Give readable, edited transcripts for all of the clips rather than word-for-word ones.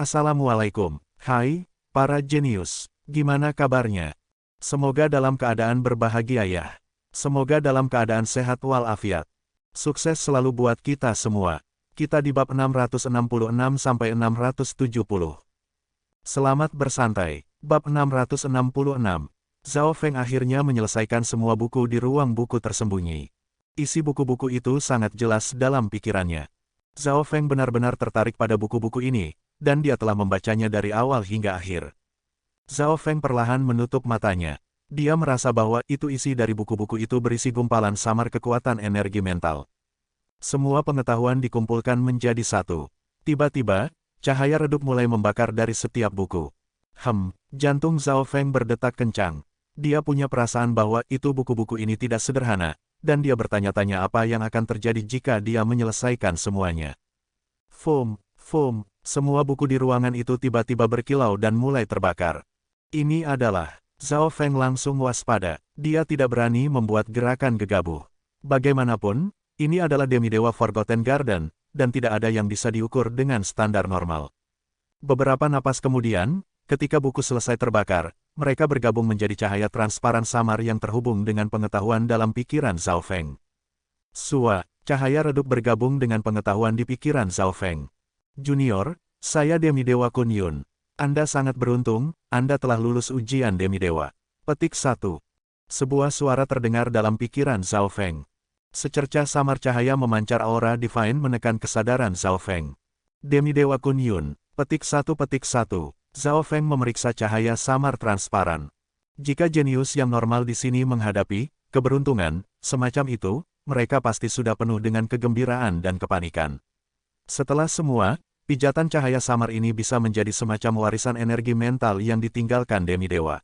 Assalamualaikum. Hai, para jenius. Gimana kabarnya? Semoga dalam keadaan berbahagia ya. Semoga dalam keadaan sehat walafiat. Sukses selalu buat kita semua. Kita di bab 666-670. Selamat bersantai. Bab 666. Zhao Feng akhirnya menyelesaikan semua buku di ruang buku tersembunyi. Isi buku-buku itu sangat jelas dalam pikirannya. Zhao Feng benar-benar tertarik pada buku-buku ini, dan dia telah membacanya dari awal hingga akhir. Zhao Feng perlahan menutup matanya. Dia merasa bahwa isi dari buku-buku itu berisi gumpalan samar kekuatan energi mental. Semua pengetahuan dikumpulkan menjadi satu. Tiba-tiba, cahaya redup mulai membakar dari setiap buku. Jantung Zhao Feng berdetak kencang. Dia punya perasaan bahwa itu buku-buku ini tidak sederhana, dan dia bertanya-tanya apa yang akan terjadi jika dia menyelesaikan semuanya. Semua buku di ruangan itu tiba-tiba berkilau dan mulai terbakar. Ini adalah... Zhao Feng langsung waspada. Dia tidak berani membuat gerakan gegabah. Bagaimanapun, ini adalah demidewa Forgotten Garden, dan tidak ada yang bisa diukur dengan standar normal. Beberapa napas kemudian, ketika buku selesai terbakar, mereka bergabung menjadi cahaya transparan samar yang terhubung dengan pengetahuan dalam pikiran Zhao Feng. Cahaya redup bergabung dengan pengetahuan di pikiran Zhao Feng. Junior, saya demidewa Kun Yun. Anda sangat beruntung, Anda telah lulus ujian demidewa. Petik 1. Sebuah suara terdengar dalam pikiran Zhao Feng. Secercah samar cahaya memancar aura divine menekan kesadaran Zhao Feng. Demidewa Kun Yun. Petik 1. Zhao Feng memeriksa cahaya samar transparan. Jika jenius yang normal di sini menghadapi keberuntungan semacam itu, mereka pasti sudah penuh dengan kegembiraan dan kepanikan. Setelah semua, pijatan cahaya samar ini bisa menjadi semacam warisan energi mental yang ditinggalkan demidewa.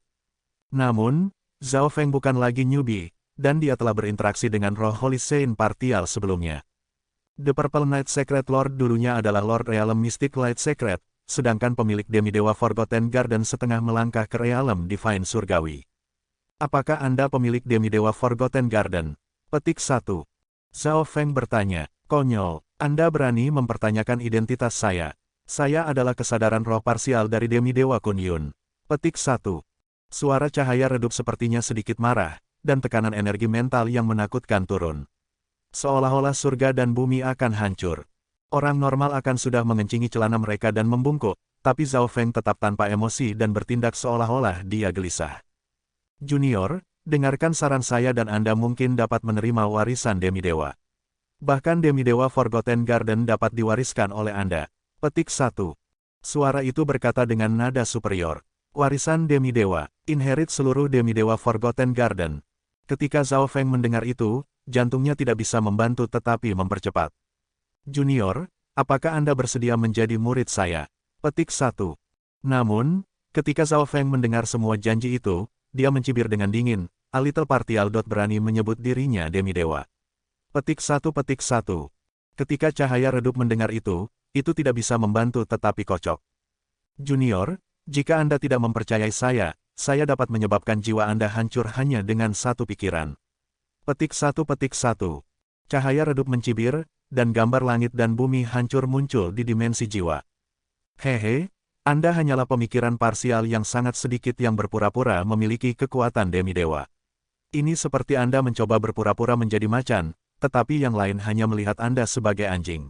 Namun, Zhao Feng bukan lagi newbie, dan dia telah berinteraksi dengan roh Holy Saint Partial sebelumnya. The Purple Knight Secret Lord dulunya adalah Lord Realm Mystic Light Secret, sedangkan pemilik demidewa Forgotten Garden setengah melangkah ke Realm Divine Surgawi. Apakah Anda pemilik demidewa Forgotten Garden? Petik 1. Zhao Feng bertanya, konyol. Anda berani mempertanyakan identitas saya. Saya adalah kesadaran roh parsial dari demidewa Kun Yun. Petik 1. Suara cahaya redup sepertinya sedikit marah, dan tekanan energi mental yang menakutkan turun. Seolah-olah surga dan bumi akan hancur. Orang normal akan sudah mengencingi celana mereka dan membungkuk, tapi Zhao Feng tetap tanpa emosi dan bertindak seolah-olah dia gelisah. Junior, dengarkan saran saya dan Anda mungkin dapat menerima warisan demidewa. Bahkan demidewa Forgotten Garden dapat diwariskan oleh Anda. Petik 1. Suara itu berkata dengan nada superior. Warisan demidewa, inherit seluruh demidewa Forgotten Garden. Ketika Zhao Feng mendengar itu, jantungnya tidak bisa membantu tetapi mempercepat. Junior, apakah Anda bersedia menjadi murid saya? Petik 1. Namun, ketika Zhao Feng mendengar semua janji itu, dia mencibir dengan dingin. A little partial berani menyebut dirinya demidewa. Petik 1. Ketika cahaya redup mendengar itu tidak bisa membantu tetapi kocok. Junior, jika Anda tidak mempercayai saya dapat menyebabkan jiwa Anda hancur hanya dengan satu pikiran. Petik 1. Cahaya redup mencibir, dan gambar langit dan bumi hancur muncul di dimensi jiwa. Hehe, Anda hanyalah pemikiran parsial yang sangat sedikit yang berpura-pura memiliki kekuatan demidewa. Ini seperti Anda mencoba berpura-pura menjadi macan, tetapi yang lain hanya melihat Anda sebagai anjing.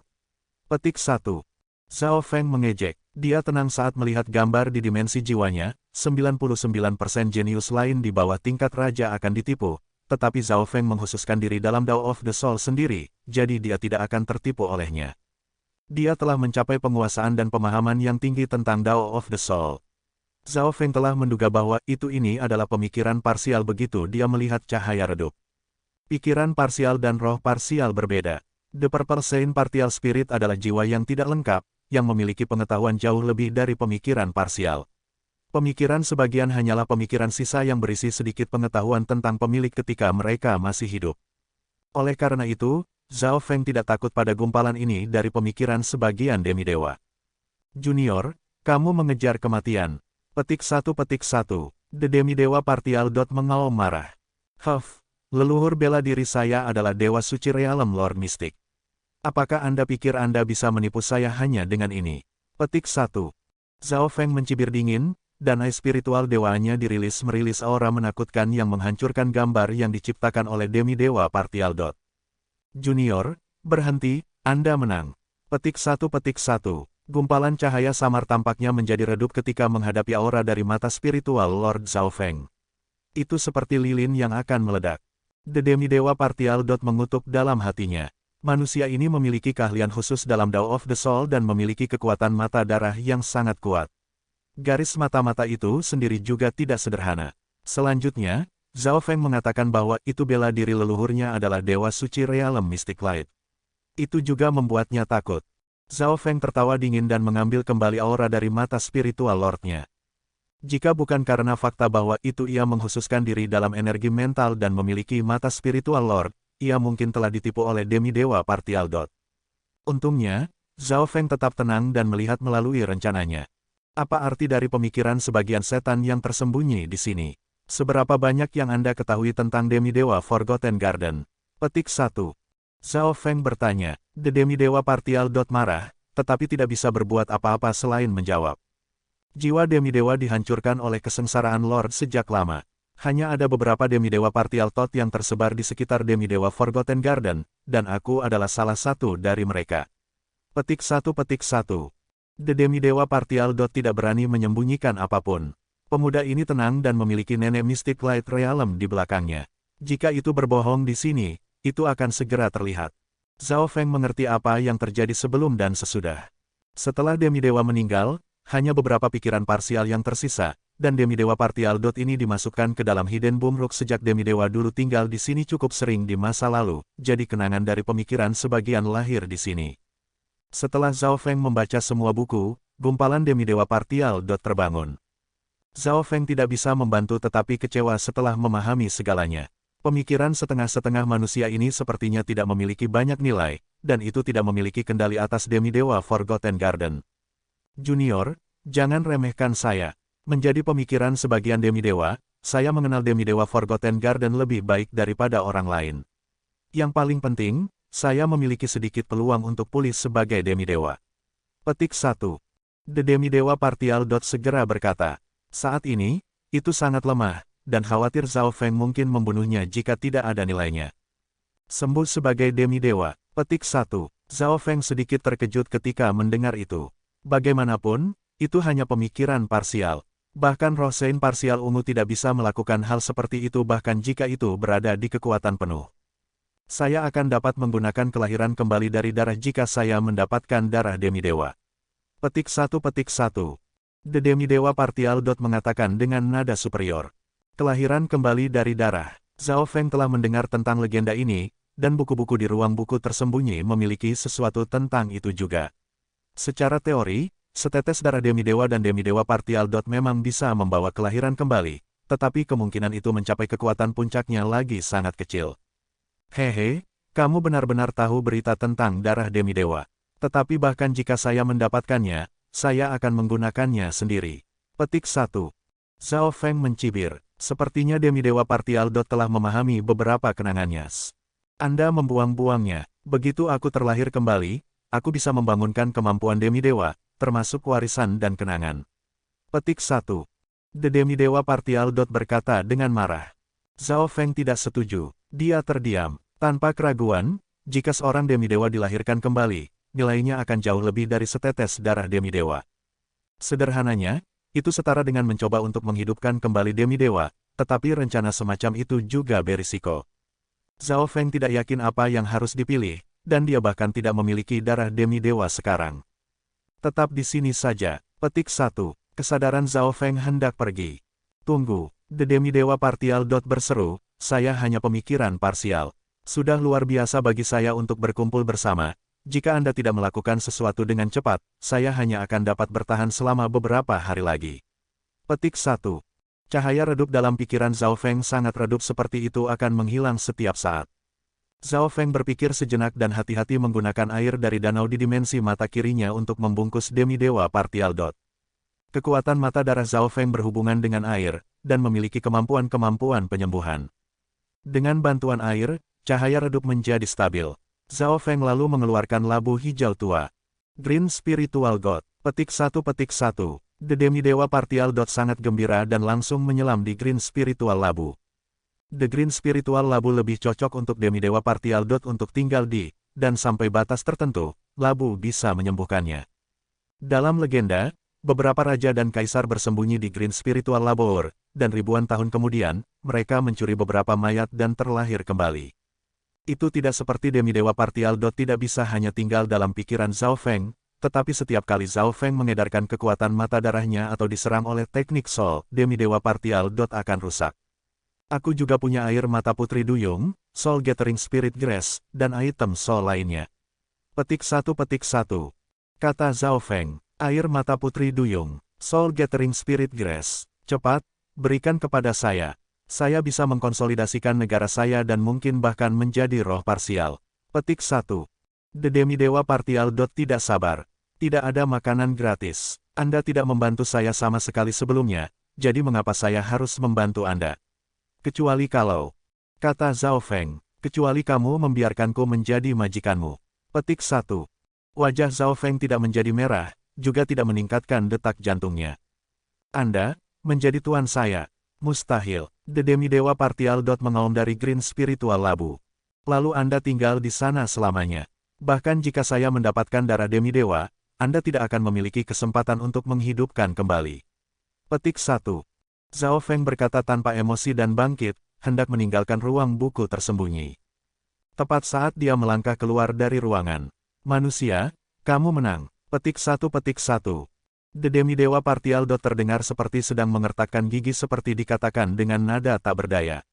Petik 1. Zhao Feng mengejek. Dia tenang saat melihat gambar di dimensi jiwanya, 99% jenius lain di bawah tingkat raja akan ditipu, tetapi Zhao Feng menghususkan diri dalam Dao of the Soul sendiri, jadi dia tidak akan tertipu olehnya. Dia telah mencapai penguasaan dan pemahaman yang tinggi tentang Dao of the Soul. Zhao Feng telah menduga bahwa ini adalah pemikiran parsial begitu dia melihat cahaya redup. Pikiran parsial dan roh parsial berbeda. The Purple Saint Partial Spirit adalah jiwa yang tidak lengkap, yang memiliki pengetahuan jauh lebih dari pemikiran parsial. Pemikiran sebagian hanyalah pemikiran sisa yang berisi sedikit pengetahuan tentang pemilik ketika mereka masih hidup. Oleh karena itu, Zhao Feng tidak takut pada gumpalan ini dari pemikiran sebagian demidewa. Junior, kamu mengejar kematian. Petik 1. The demidewa Partial mengaum marah. Leluhur bela diri saya adalah Dewa Suci Realm Lord Mystic. Apakah Anda pikir Anda bisa menipu saya hanya dengan ini? Petik 1. Zhao Feng mencibir dingin, dan air spiritual dewanya merilis aura menakutkan yang menghancurkan gambar yang diciptakan oleh demi-dewa Partial Dot. Junior, berhenti, Anda menang. Petik 1. Gumpalan cahaya samar tampaknya menjadi redup ketika menghadapi aura dari mata spiritual Lord Zhao Feng. Itu seperti lilin yang akan meledak. The Demi-Dewa Partial Dot mengutuk dalam hatinya. Manusia ini memiliki keahlian khusus dalam Dao of the Soul dan memiliki kekuatan mata darah yang sangat kuat. Garis mata-mata itu sendiri juga tidak sederhana. Selanjutnya, Zhao Feng mengatakan bahwa itu bela diri leluhurnya adalah Dewa Suci Realm Mystic Light. Itu juga membuatnya takut. Zhao Feng tertawa dingin dan mengambil kembali aura dari mata spiritual Lordnya. Jika bukan karena fakta bahwa itu ia menghususkan diri dalam energi mental dan memiliki mata spiritual Lord, ia mungkin telah ditipu oleh demi-dewa Partial Dot. Untungnya, Zhao Feng tetap tenang dan melihat melalui rencananya. Apa arti dari pemikiran sebagian setan yang tersembunyi di sini? Seberapa banyak yang Anda ketahui tentang demi-dewa Forgotten Garden? Petik 1. Zhao Feng bertanya. The demi-dewa Partial Dot marah, tetapi tidak bisa berbuat apa-apa selain menjawab. Jiwa demi-dewa dihancurkan oleh kesengsaraan Lord sejak lama. Hanya ada beberapa demi-dewa Partial Dot yang tersebar di sekitar demi-dewa Forgotten Garden, dan aku adalah salah satu dari mereka. Petik 1. The demi-dewa Partial Dot tidak berani menyembunyikan apapun. Pemuda ini tenang dan memiliki nenek Mystic Light Realm di belakangnya. Jika itu berbohong di sini, itu akan segera terlihat. Zhao Feng mengerti apa yang terjadi sebelum dan sesudah. Setelah demi-dewa meninggal, hanya beberapa pikiran parsial yang tersisa, dan demi-dewa Partial Dot ini dimasukkan ke dalam Hidden Boomrock sejak demi-dewa dulu tinggal di sini cukup sering di masa lalu, jadi kenangan dari pemikiran sebagian lahir di sini. Setelah Zhao Feng membaca semua buku, gumpalan demi-dewa Partial Dot terbangun. Zhao Feng tidak bisa membantu tetapi kecewa setelah memahami segalanya. Pemikiran setengah-setengah manusia ini sepertinya tidak memiliki banyak nilai, dan itu tidak memiliki kendali atas demi-dewa Forgotten Garden. Junior, jangan remehkan saya. Menjadi pemikiran sebagian demi-dewa, saya mengenal demi-dewa Forgotten Garden lebih baik daripada orang lain. Yang paling penting, saya memiliki sedikit peluang untuk pulih sebagai demi-dewa. Petik 1. The demi-dewa Partial Dot segera berkata, saat ini, itu sangat lemah, dan khawatir Zhao Feng mungkin membunuhnya jika tidak ada nilainya. Sembuh sebagai demi-dewa. Petik 1. Zhao Feng sedikit terkejut ketika mendengar itu. Bagaimanapun, itu hanya pemikiran parsial. Bahkan roh Sein parsial ungu tidak bisa melakukan hal seperti itu bahkan jika itu berada di kekuatan penuh. Saya akan dapat menggunakan kelahiran kembali dari darah jika saya mendapatkan darah demi-dewa. Petik 1. The demi-dewa Partial Dot mengatakan dengan nada superior. Kelahiran kembali dari darah. Zhao Feng telah mendengar tentang legenda ini, dan buku-buku di ruang buku tersembunyi memiliki sesuatu tentang itu juga. Secara teori, setetes darah demi-dewa dan demi-dewa Partial Dot memang bisa membawa kelahiran kembali, tetapi kemungkinan itu mencapai kekuatan puncaknya lagi sangat kecil. Hehe, kamu benar-benar tahu berita tentang darah demi-dewa. Tetapi bahkan jika saya mendapatkannya, saya akan menggunakannya sendiri. Petik 1. Zhao Feng mencibir. Sepertinya demi-dewa Partial Dot telah memahami beberapa kenangannya. Anda membuang-buangnya. Begitu aku terlahir kembali, aku bisa membangunkan kemampuan demi-dewa, termasuk warisan dan kenangan. Petik 1. The demi-dewa Partial Dot berkata dengan marah. Zhao Feng tidak setuju. Dia terdiam. Tanpa keraguan, jika seorang demi-dewa dilahirkan kembali, nilainya akan jauh lebih dari setetes darah demi-dewa. Sederhananya, itu setara dengan mencoba untuk menghidupkan kembali demi-dewa, tetapi rencana semacam itu juga berisiko. Zhao Feng tidak yakin apa yang harus dipilih, dan dia bahkan tidak memiliki darah demi-dewa sekarang. Tetap di sini saja. Petik 1. Kesadaran Zhao Feng hendak pergi. Tunggu, The demi-dewa Partial Dot berseru, saya hanya pemikiran parsial. Sudah luar biasa bagi saya untuk berkumpul bersama. Jika Anda tidak melakukan sesuatu dengan cepat, saya hanya akan dapat bertahan selama beberapa hari lagi. Petik 1. Cahaya redup dalam pikiran Zhao Feng sangat redup seperti itu akan menghilang setiap saat. Zhao Feng berpikir sejenak dan hati-hati menggunakan air dari danau di dimensi mata kirinya untuk membungkus demi-dewa Partial Dot. Kekuatan mata darah Zhao Feng berhubungan dengan air, dan memiliki kemampuan-kemampuan penyembuhan. Dengan bantuan air, cahaya redup menjadi stabil. Zhao Feng lalu mengeluarkan labu hijau tua. Green Spiritual God. Petik 1. The Demidewa Partial. Sangat gembira dan langsung menyelam di Green Spiritual Labu. The Green Spiritual Labu lebih cocok untuk Demidewa Partial. Untuk tinggal di, dan sampai batas tertentu, labu bisa menyembuhkannya. Dalam legenda, beberapa raja dan kaisar bersembunyi di Green Spiritual Labour, dan ribuan tahun kemudian, mereka mencuri beberapa mayat dan terlahir kembali. Itu tidak seperti Demidewa Partial. Tidak bisa hanya tinggal dalam pikiran Zhao Feng, tetapi setiap kali Zhao Feng mengedarkan kekuatan mata darahnya atau diserang oleh teknik Soul, Demidewa Partial. Akan rusak. Aku juga punya air mata putri duyung, Soul Gathering Spirit Grass, dan item Soul lainnya. Petik 1. Kata Zhao Feng, air mata putri duyung, Soul Gathering Spirit Grass, cepat, berikan kepada saya. Saya bisa mengkonsolidasikan negara saya dan mungkin bahkan menjadi roh parsial. Petik 1. The Demidewa Partial. Tidak sabar. Tidak ada makanan gratis. Anda tidak membantu saya sama sekali sebelumnya, jadi mengapa saya harus membantu Anda? Kecuali kalau, kata Zhao Feng, kecuali kamu membiarkanku menjadi majikanmu. Petik 1. Wajah Zhao Feng tidak menjadi merah, juga tidak meningkatkan detak jantungnya. Anda, menjadi tuan saya. Mustahil. The Demidewa Partial. Mengaum dari Green Spiritual Labu. Lalu Anda tinggal di sana selamanya. Bahkan jika saya mendapatkan darah Demidewa, Anda tidak akan memiliki kesempatan untuk menghidupkan kembali. Petik 1. Zhao Feng berkata tanpa emosi dan bangkit, hendak meninggalkan ruang buku tersembunyi. Tepat saat dia melangkah keluar dari ruangan. Manusia, kamu menang. Petik 1. The Demidewa Partial. Terdengar seperti sedang mengertakkan gigi seperti dikatakan dengan nada tak berdaya.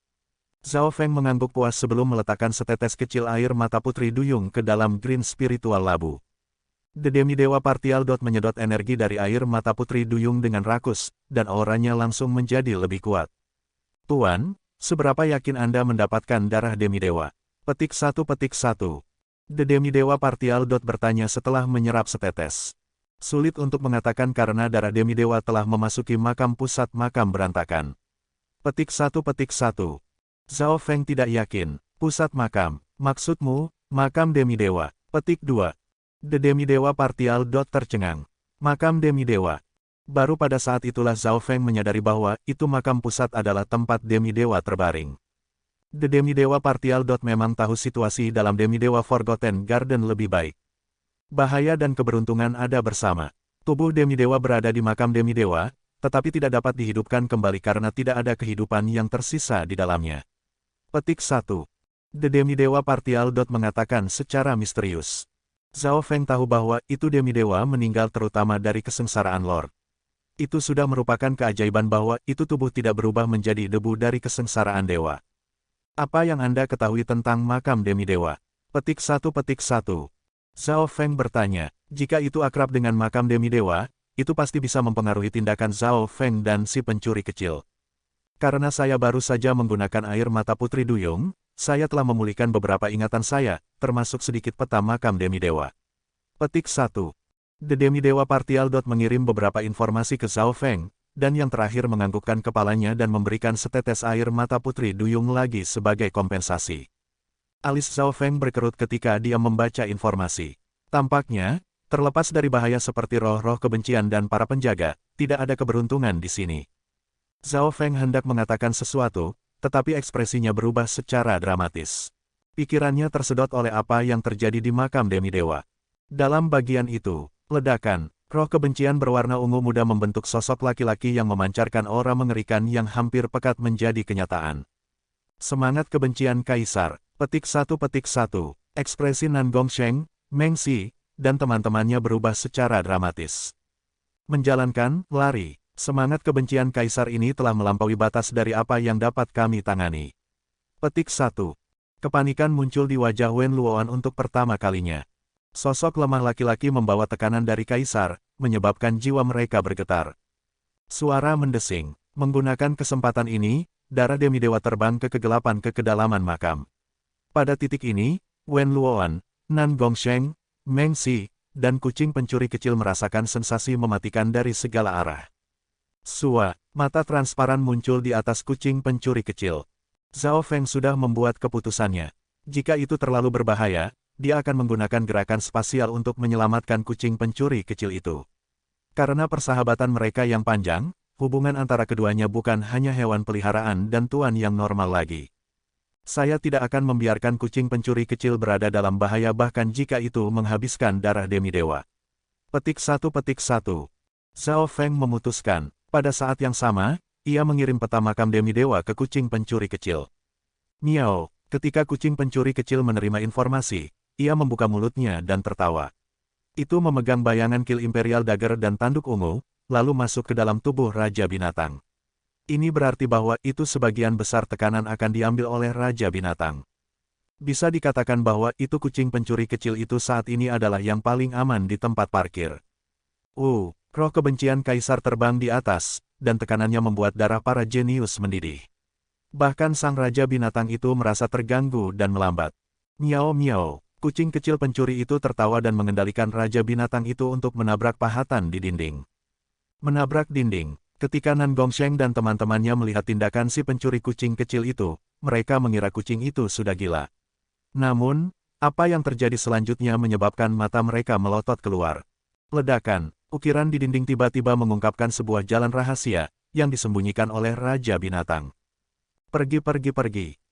Zhao Feng mengangguk puas sebelum meletakkan setetes kecil air mata putri duyung ke dalam Green Spiritual Labu. The Demidewa Partial. Menyedot energi dari air mata putri duyung dengan rakus, dan auranya langsung menjadi lebih kuat. Tuan, seberapa yakin Anda mendapatkan darah Demidewa? Petik 1. The Demidewa Partial. Bertanya setelah menyerap setetes. Sulit untuk mengatakan karena darah Demidewa telah memasuki makam pusat makam berantakan. Petik 1. Zhao Feng tidak yakin. Pusat makam, maksudmu, makam Demidewa. Petik 2. The Demidewa Partial. Tercengang. Makam Demidewa. Baru pada saat itulah Zhao Feng menyadari bahwa itu makam pusat adalah tempat Demidewa terbaring. The Demidewa Partial. Memang tahu situasi dalam Demidewa Forgotten Garden lebih baik. Bahaya dan keberuntungan ada bersama. Tubuh Demidewa berada di makam Demidewa, tetapi tidak dapat dihidupkan kembali karena tidak ada kehidupan yang tersisa di dalamnya. Petik 1. The Demidewa Partial. Mengatakan secara misterius. Zhao Feng tahu bahwa itu Demidewa meninggal terutama dari kesengsaraan Lord. Itu sudah merupakan keajaiban bahwa itu tubuh tidak berubah menjadi debu dari kesengsaraan dewa. Apa yang Anda ketahui tentang makam Demidewa? Petik 1. Zhao Feng bertanya, jika itu akrab dengan makam Demidewa, itu pasti bisa mempengaruhi tindakan Zhao Feng dan si pencuri kecil. Karena saya baru saja menggunakan air mata putri duyung, saya telah memulihkan beberapa ingatan saya, termasuk sedikit peta makam Demidewa. Petik 1. The Demidewa Partial. Mengirim beberapa informasi ke Zhao Feng, dan yang terakhir menganggukkan kepalanya dan memberikan setetes air mata putri duyung lagi sebagai kompensasi. Alis Zhao Feng berkerut ketika dia membaca informasi. Tampaknya, terlepas dari bahaya seperti roh-roh kebencian dan para penjaga, tidak ada keberuntungan di sini. Zhao Feng hendak mengatakan sesuatu, tetapi ekspresinya berubah secara dramatis. Pikirannya tersedot oleh apa yang terjadi di makam Demidewa. Dalam bagian itu, ledakan, roh kebencian berwarna ungu muda membentuk sosok laki-laki yang memancarkan aura mengerikan yang hampir pekat menjadi kenyataan. Semangat kebencian Kaisar. Petik 1. Ekspresi Nan Gongsheng, Meng Xi, dan teman-temannya berubah secara dramatis. Menjalankan, lari. Semangat kebencian Kaisar ini telah melampaui batas dari apa yang dapat kami tangani. Petik 1. Kepanikan muncul di wajah Wen Luoan untuk pertama kalinya. Sosok lemah laki-laki membawa tekanan dari Kaisar, menyebabkan jiwa mereka bergetar. Suara mendesing. Menggunakan kesempatan ini, darah Demidewa terbang ke kegelapan ke kedalaman makam. Pada titik ini, Wen Luoan, Nan Gongsheng, Meng Xi, dan kucing pencuri kecil merasakan sensasi mematikan dari segala arah. Mata transparan muncul di atas kucing pencuri kecil. Zhao Feng sudah membuat keputusannya. Jika itu terlalu berbahaya, dia akan menggunakan gerakan spasial untuk menyelamatkan kucing pencuri kecil itu. Karena persahabatan mereka yang panjang, hubungan antara keduanya bukan hanya hewan peliharaan dan tuan yang normal lagi. Saya tidak akan membiarkan kucing pencuri kecil berada dalam bahaya bahkan jika itu menghabiskan darah demi-dewa. Petik 1. Zhao Feng memutuskan. Pada saat yang sama, ia mengirim peta makam demi-dewa ke kucing pencuri kecil. Miao, ketika kucing pencuri kecil menerima informasi, ia membuka mulutnya dan tertawa. Itu memegang bayangan Kill Imperial Dagger dan tanduk ungu, lalu masuk ke dalam tubuh Raja Binatang. Ini berarti bahwa itu sebagian besar tekanan akan diambil oleh Raja Binatang. Bisa dikatakan bahwa itu kucing pencuri kecil itu saat ini adalah yang paling aman di tempat parkir. Roh kebencian Kaisar terbang di atas, dan tekanannya membuat darah para jenius mendidih. Bahkan sang Raja Binatang itu merasa terganggu dan melambat. Miao. Kucing kecil pencuri itu tertawa dan mengendalikan Raja Binatang itu untuk menabrak pahatan di dinding. Menabrak dinding. Ketika Nan Gongsheng dan teman-temannya melihat tindakan si pencuri kucing kecil itu, mereka mengira kucing itu sudah gila. Namun, apa yang terjadi selanjutnya menyebabkan mata mereka melotot keluar. Ledakan, ukiran di dinding tiba-tiba mengungkapkan sebuah jalan rahasia, yang disembunyikan oleh Raja Binatang. Pergi.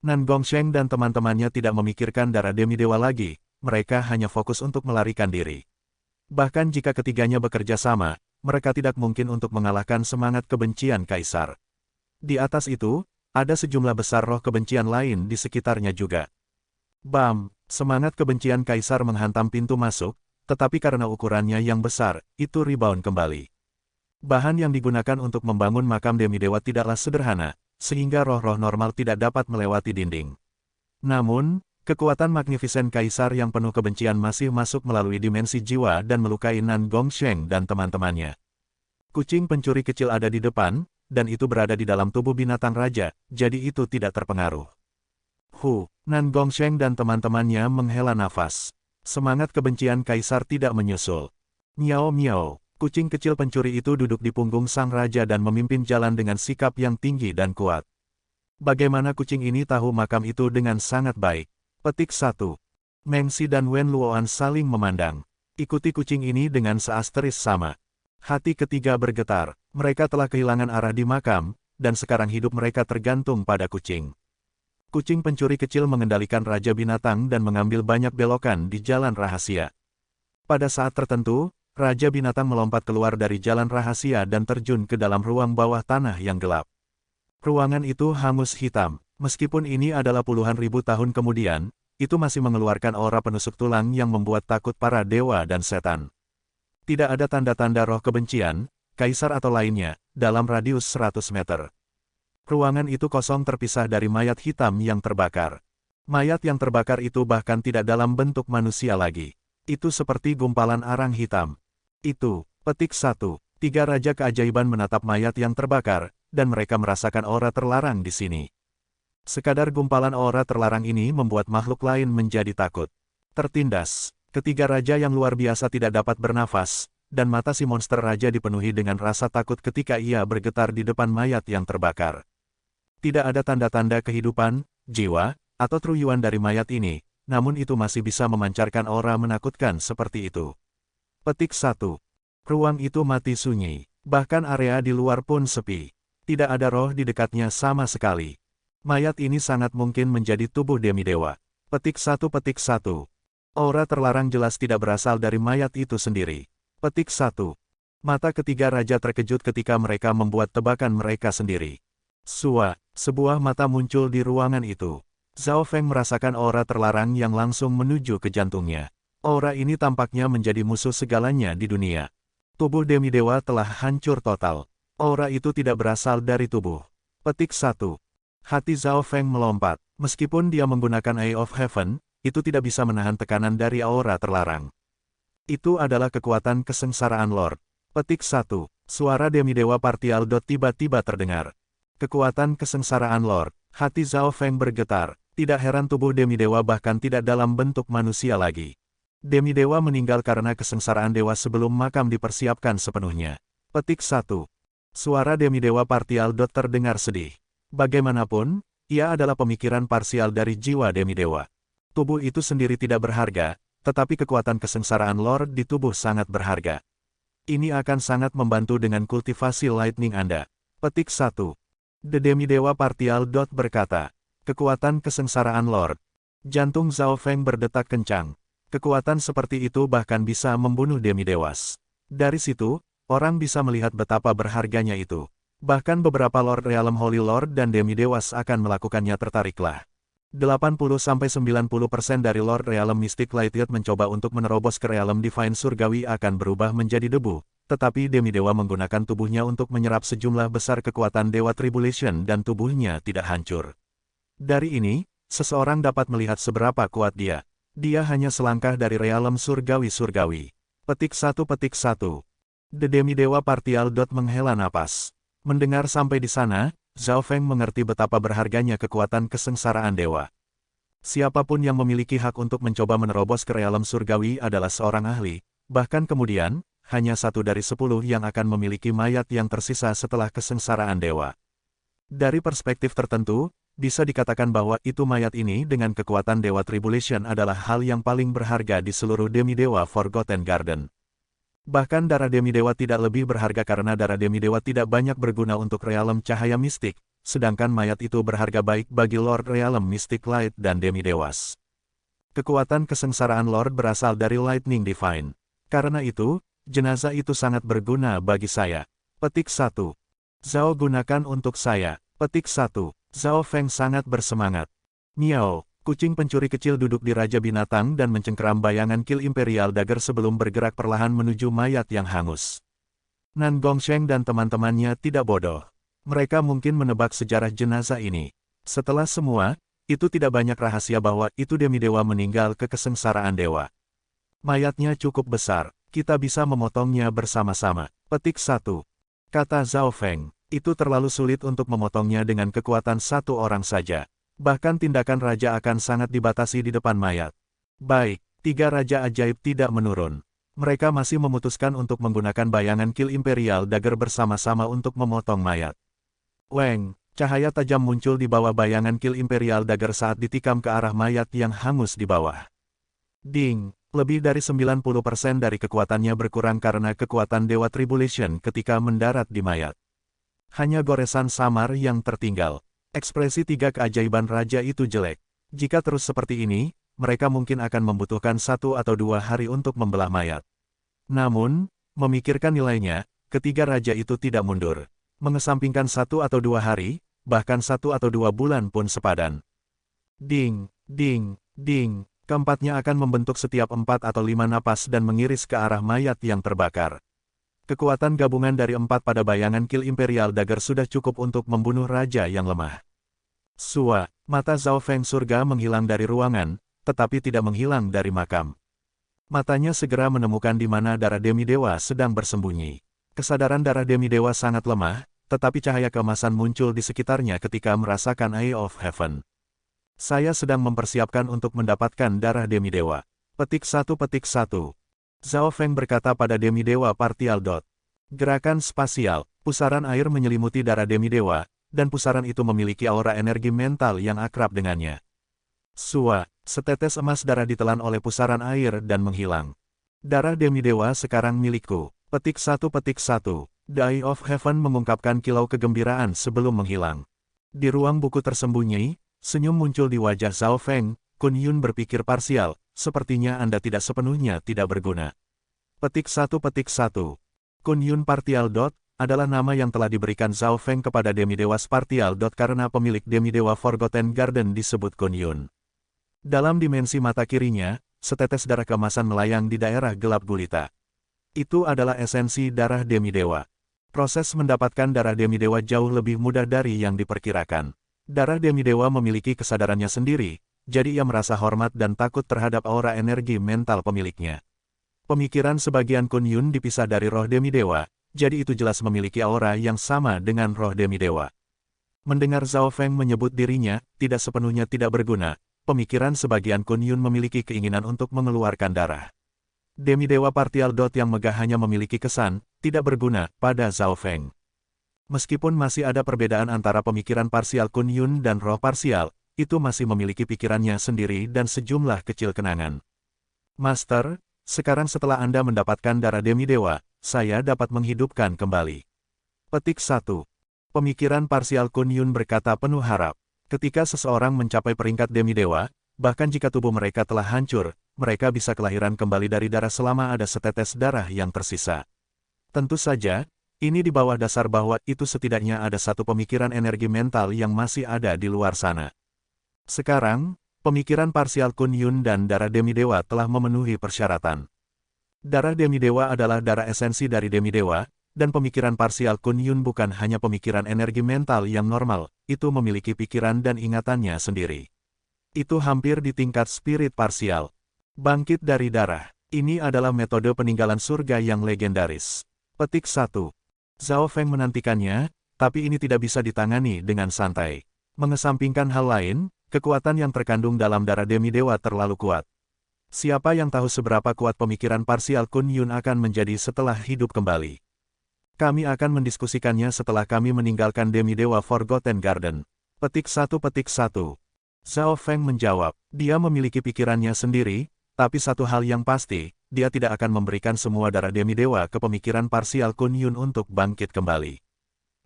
Nan Gongsheng dan teman-temannya tidak memikirkan darah demi-dewa lagi, mereka hanya fokus untuk melarikan diri. Bahkan jika ketiganya bekerja sama, mereka tidak mungkin untuk mengalahkan semangat kebencian Kaisar. Di atas itu, ada sejumlah besar roh kebencian lain di sekitarnya juga. Bam! Semangat kebencian Kaisar menghantam pintu masuk, tetapi karena ukurannya yang besar, itu rebound kembali. Bahan yang digunakan untuk membangun makam demi-dewa tidaklah sederhana, sehingga roh-roh normal tidak dapat melewati dinding. Namun, kekuatan Magnificent Kaisar yang penuh kebencian masih masuk melalui dimensi jiwa dan melukai Nan Gongsheng dan teman-temannya. Kucing pencuri kecil ada di depan, dan itu berada di dalam tubuh binatang raja, jadi itu tidak terpengaruh. Nan Gongsheng dan teman-temannya menghela nafas. Semangat kebencian Kaisar tidak menyusul. Miao. Kucing kecil pencuri itu duduk di punggung sang raja dan memimpin jalan dengan sikap yang tinggi dan kuat. Bagaimana kucing ini tahu makam itu dengan sangat baik? Petik 1. Meng Xi dan Wen Luoan saling memandang. Ikuti kucing ini dengan seasteris sama. Hati ketiga bergetar, mereka telah kehilangan arah di makam, dan sekarang hidup mereka tergantung pada kucing. Kucing pencuri kecil mengendalikan Raja Binatang dan mengambil banyak belokan di jalan rahasia. Pada saat tertentu, Raja Binatang melompat keluar dari jalan rahasia dan terjun ke dalam ruang bawah tanah yang gelap. Ruangan itu hangus hitam, meskipun ini adalah puluhan ribu tahun kemudian, itu masih mengeluarkan aura penusuk tulang yang membuat takut para dewa dan setan. Tidak ada tanda-tanda roh kebencian, kaisar atau lainnya, dalam radius 100 meter. Ruangan itu kosong terpisah dari mayat hitam yang terbakar. Mayat yang terbakar itu bahkan tidak dalam bentuk manusia lagi. Itu seperti gumpalan arang hitam. Petik 1. Tiga raja keajaiban menatap mayat yang terbakar, dan mereka merasakan aura terlarang di sini. Sekadar gumpalan aura terlarang ini membuat makhluk lain menjadi takut. Tertindas, ketiga raja yang luar biasa tidak dapat bernafas, dan mata si monster raja dipenuhi dengan rasa takut ketika ia bergetar di depan mayat yang terbakar. Tidak ada tanda-tanda kehidupan, jiwa, atau truyuan dari mayat ini, namun itu masih bisa memancarkan aura menakutkan seperti itu. Petik 1. Ruang itu mati sunyi, bahkan area di luar pun sepi. Tidak ada roh di dekatnya sama sekali. Mayat ini sangat mungkin menjadi tubuh demi-dewa. Petik 1. Aura terlarang jelas tidak berasal dari mayat itu sendiri. Petik 1. Mata ketiga raja terkejut ketika mereka membuat tebakan mereka sendiri. Sebuah mata muncul di ruangan itu. Zhao Feng merasakan aura terlarang yang langsung menuju ke jantungnya. Aura ini tampaknya menjadi musuh segalanya di dunia. Tubuh demi-dewa telah hancur total. Aura itu tidak berasal dari tubuh. Petik 1. Hati Zhao Feng melompat. Meskipun dia menggunakan Eye of Heaven, itu tidak bisa menahan tekanan dari aura terlarang. Itu adalah kekuatan kesengsaraan Lord. Petik 1. Suara demi-dewa partial. Tiba-tiba terdengar. Kekuatan kesengsaraan Lord. Hati Zhao Feng bergetar. Tidak heran tubuh demi-dewa bahkan tidak dalam bentuk manusia lagi. Demi-dewa meninggal karena kesengsaraan dewa sebelum makam dipersiapkan sepenuhnya. Petik 1. Suara demi-dewa partial. Terdengar sedih. Bagaimanapun, ia adalah pemikiran parsial dari jiwa demi-dewa. Tubuh itu sendiri tidak berharga, tetapi kekuatan kesengsaraan Lord di tubuh sangat berharga. Ini akan sangat membantu dengan kultivasi lightning Anda. Petik 1. The Demidewa Partial. Berkata, kekuatan kesengsaraan Lord. Jantung Zhao Feng berdetak kencang. Kekuatan seperti itu bahkan bisa membunuh demidewas. Dari situ, orang bisa melihat betapa berharganya itu. Bahkan beberapa Lord Realm Holy Lord dan demidewas akan melakukannya. Tertariklah. 80-90% dari Lord Realm Mystic Lighted mencoba untuk menerobos ke Realm Divine Surgawi akan berubah menjadi debu, tetapi demidewa menggunakan tubuhnya untuk menyerap sejumlah besar kekuatan Dewa Tribulation dan tubuhnya tidak hancur. Dari ini, seseorang dapat melihat seberapa kuat dia. Dia hanya selangkah dari Realm Surgawi-Surgawi. Petik 1. The Demidewa Partial. Menghela napas. Mendengar sampai di sana, Zhao Feng mengerti betapa berharganya kekuatan kesengsaraan dewa. Siapapun yang memiliki hak untuk mencoba menerobos ke Realm Surgawi adalah seorang ahli, bahkan kemudian, hanya 1 dari 10 yang akan memiliki mayat yang tersisa setelah kesengsaraan dewa. Dari perspektif tertentu, bisa dikatakan bahwa itu mayat ini dengan kekuatan Dewa Tribulation adalah hal yang paling berharga di seluruh demidewa Forgotten Garden. Bahkan darah demidewa tidak lebih berharga karena darah demidewa tidak banyak berguna untuk Realm Cahaya Mistik, sedangkan mayat itu berharga baik bagi Lord Realm Mystic Light dan demidewas. Kekuatan kesengsaraan Lord berasal dari Lightning Divine. Karena itu, jenazah itu sangat berguna bagi saya. Petik 1. Zhao gunakan untuk saya. Petik 1. Zhao Feng sangat bersemangat. Miao. Kucing pencuri kecil duduk di Raja Binatang dan mencengkeram bayangan Kill Imperial Dagger sebelum bergerak perlahan menuju mayat yang hangus. Nan Gongsheng dan teman-temannya tidak bodoh. Mereka mungkin menebak sejarah jenazah ini. Setelah semua, itu tidak banyak rahasia bahwa itu demidewa meninggal ke kesengsaraan dewa. Mayatnya cukup besar, kita bisa memotongnya bersama-sama. Petik 1. Kata Zhao Feng, itu terlalu sulit untuk memotongnya dengan kekuatan satu orang saja. Bahkan tindakan raja akan sangat dibatasi di depan mayat. Baik, 3 raja ajaib tidak menurun. Mereka masih memutuskan untuk menggunakan bayangan Kill Imperial Dagger bersama-sama untuk memotong mayat. Weng, cahaya tajam muncul di bawah bayangan Kill Imperial Dagger saat ditikam ke arah mayat yang hangus di bawah. Ding, lebih dari 90% dari kekuatannya berkurang karena kekuatan Dewa Tribulation ketika mendarat di mayat. Hanya goresan samar yang tertinggal. Ekspresi 3 keajaiban raja itu jelek. Jika terus seperti ini, mereka mungkin akan membutuhkan 1 atau 2 hari untuk membelah mayat. Namun, memikirkan nilainya, ketiga raja itu tidak mundur. Mengesampingkan 1 atau 2 hari, bahkan 1 atau 2 bulan pun sepadan. Ding, ding, ding, keempatnya akan membentuk setiap 4 atau 5 napas dan mengiris ke arah mayat yang terbakar. Kekuatan gabungan dari 4 pada bayangan Kill Imperial Dagger sudah cukup untuk membunuh raja yang lemah. Sua, mata Zhao Feng surga menghilang dari ruangan, tetapi tidak menghilang dari makam. Matanya segera menemukan di mana darah demidewa sedang bersembunyi. Kesadaran darah demidewa sangat lemah, tetapi cahaya keemasan muncul di sekitarnya ketika merasakan Eye of Heaven. Saya sedang mempersiapkan untuk mendapatkan darah demidewa. Petik 1. Zhao Feng berkata pada demidewa Partial. Gerakan spasial, pusaran air menyelimuti darah demidewa, dan pusaran itu memiliki aura energi mental yang akrab dengannya. Sua, setetes emas darah ditelan oleh pusaran air dan menghilang. Darah demidewa sekarang milikku. Petik 1. The Eye of Heaven mengungkapkan kilau kegembiraan sebelum menghilang. Di ruang buku tersembunyi, senyum muncul di wajah Zhao Feng. Kun Yun berpikir parsial, sepertinya Anda tidak sepenuhnya tidak berguna. Petik 1. Kun Yun Partial. Adalah nama yang telah diberikan Zhao Feng kepada demidewa Partial. Karena pemilik demidewa Forgotten Garden disebut Kun Yun. Dalam dimensi mata kirinya, setetes darah keemasan melayang di daerah gelap gulita. Itu adalah esensi darah demidewa. Proses mendapatkan darah demidewa jauh lebih mudah dari yang diperkirakan. Darah demidewa memiliki kesadarannya sendiri, jadi ia merasa hormat dan takut terhadap aura energi mental pemiliknya. Pemikiran sebagian Kun Yun dipisah dari roh demidewa, jadi itu jelas memiliki aura yang sama dengan roh demidewa. Mendengar Zhao Feng menyebut dirinya tidak sepenuhnya tidak berguna, pemikiran sebagian Kun Yun memiliki keinginan untuk mengeluarkan darah. Demidewa Partial. Yang megah hanya memiliki kesan tidak berguna pada Zhao Feng. Meskipun masih ada perbedaan antara pemikiran parsial Kun Yun dan roh parsial, itu masih memiliki pikirannya sendiri dan sejumlah kecil kenangan. Master, sekarang setelah Anda mendapatkan darah demidewa, saya dapat menghidupkan kembali. Petik 1. Pemikiran parsial Kun Yun berkata penuh harap. Ketika seseorang mencapai peringkat demidewa, bahkan jika tubuh mereka telah hancur, mereka bisa kelahiran kembali dari darah selama ada setetes darah yang tersisa. Tentu saja, ini di bawah dasar bahwa itu setidaknya ada satu pemikiran energi mental yang masih ada di luar sana. Sekarang, pemikiran parsial Kun Yun dan darah demidewa telah memenuhi persyaratan. Darah demidewa adalah darah esensi dari demidewa, dan pemikiran parsial Kun Yun bukan hanya pemikiran energi mental yang normal, itu memiliki pikiran dan ingatannya sendiri. Itu hampir di tingkat spirit parsial. Bangkit dari darah. Ini adalah metode peninggalan surga yang legendaris. Petik 1. Zhao Feng menantikannya, tapi ini tidak bisa ditangani dengan santai. Mengesampingkan hal lain, kekuatan yang terkandung dalam darah demidewa terlalu kuat. Siapa yang tahu seberapa kuat pemikiran parsial Kun Yun akan menjadi setelah hidup kembali? Kami akan mendiskusikannya setelah kami meninggalkan demidewa Forgotten Garden. Petik 1. Zhao Feng menjawab, dia memiliki pikirannya sendiri, tapi satu hal yang pasti, dia tidak akan memberikan semua darah demidewa ke pemikiran parsial Kun Yun untuk bangkit kembali.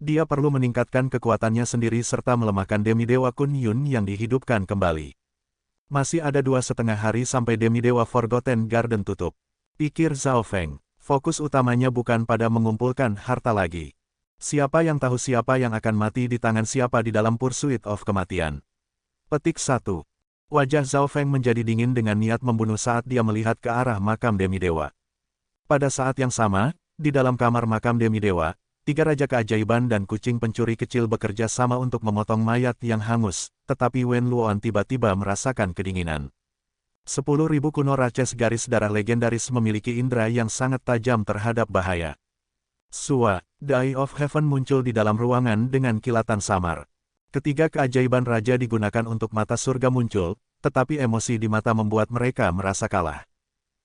Dia perlu meningkatkan kekuatannya sendiri serta melemahkan demidewa Kun Yun yang dihidupkan kembali. Masih ada 2,5 hari sampai demidewa Forgotten Garden tutup. Pikir Zhao Feng, fokus utamanya bukan pada mengumpulkan harta lagi. Siapa yang tahu siapa yang akan mati di tangan siapa di dalam Pursuit of Kematian. Petik 1. Wajah Zhao Feng menjadi dingin dengan niat membunuh saat dia melihat ke arah makam demidewa. Pada saat yang sama, di dalam kamar makam demidewa, 3 raja keajaiban dan kucing pencuri kecil bekerja sama untuk memotong mayat yang hangus, tetapi Wen Luoan tiba-tiba merasakan kedinginan. 10.000 kuno races garis darah legendaris memiliki indera yang sangat tajam terhadap bahaya. Sua, The Eye of Heaven muncul di dalam ruangan dengan kilatan samar. Ketiga keajaiban raja digunakan untuk mata surga muncul, tetapi emosi di mata membuat mereka merasa kalah.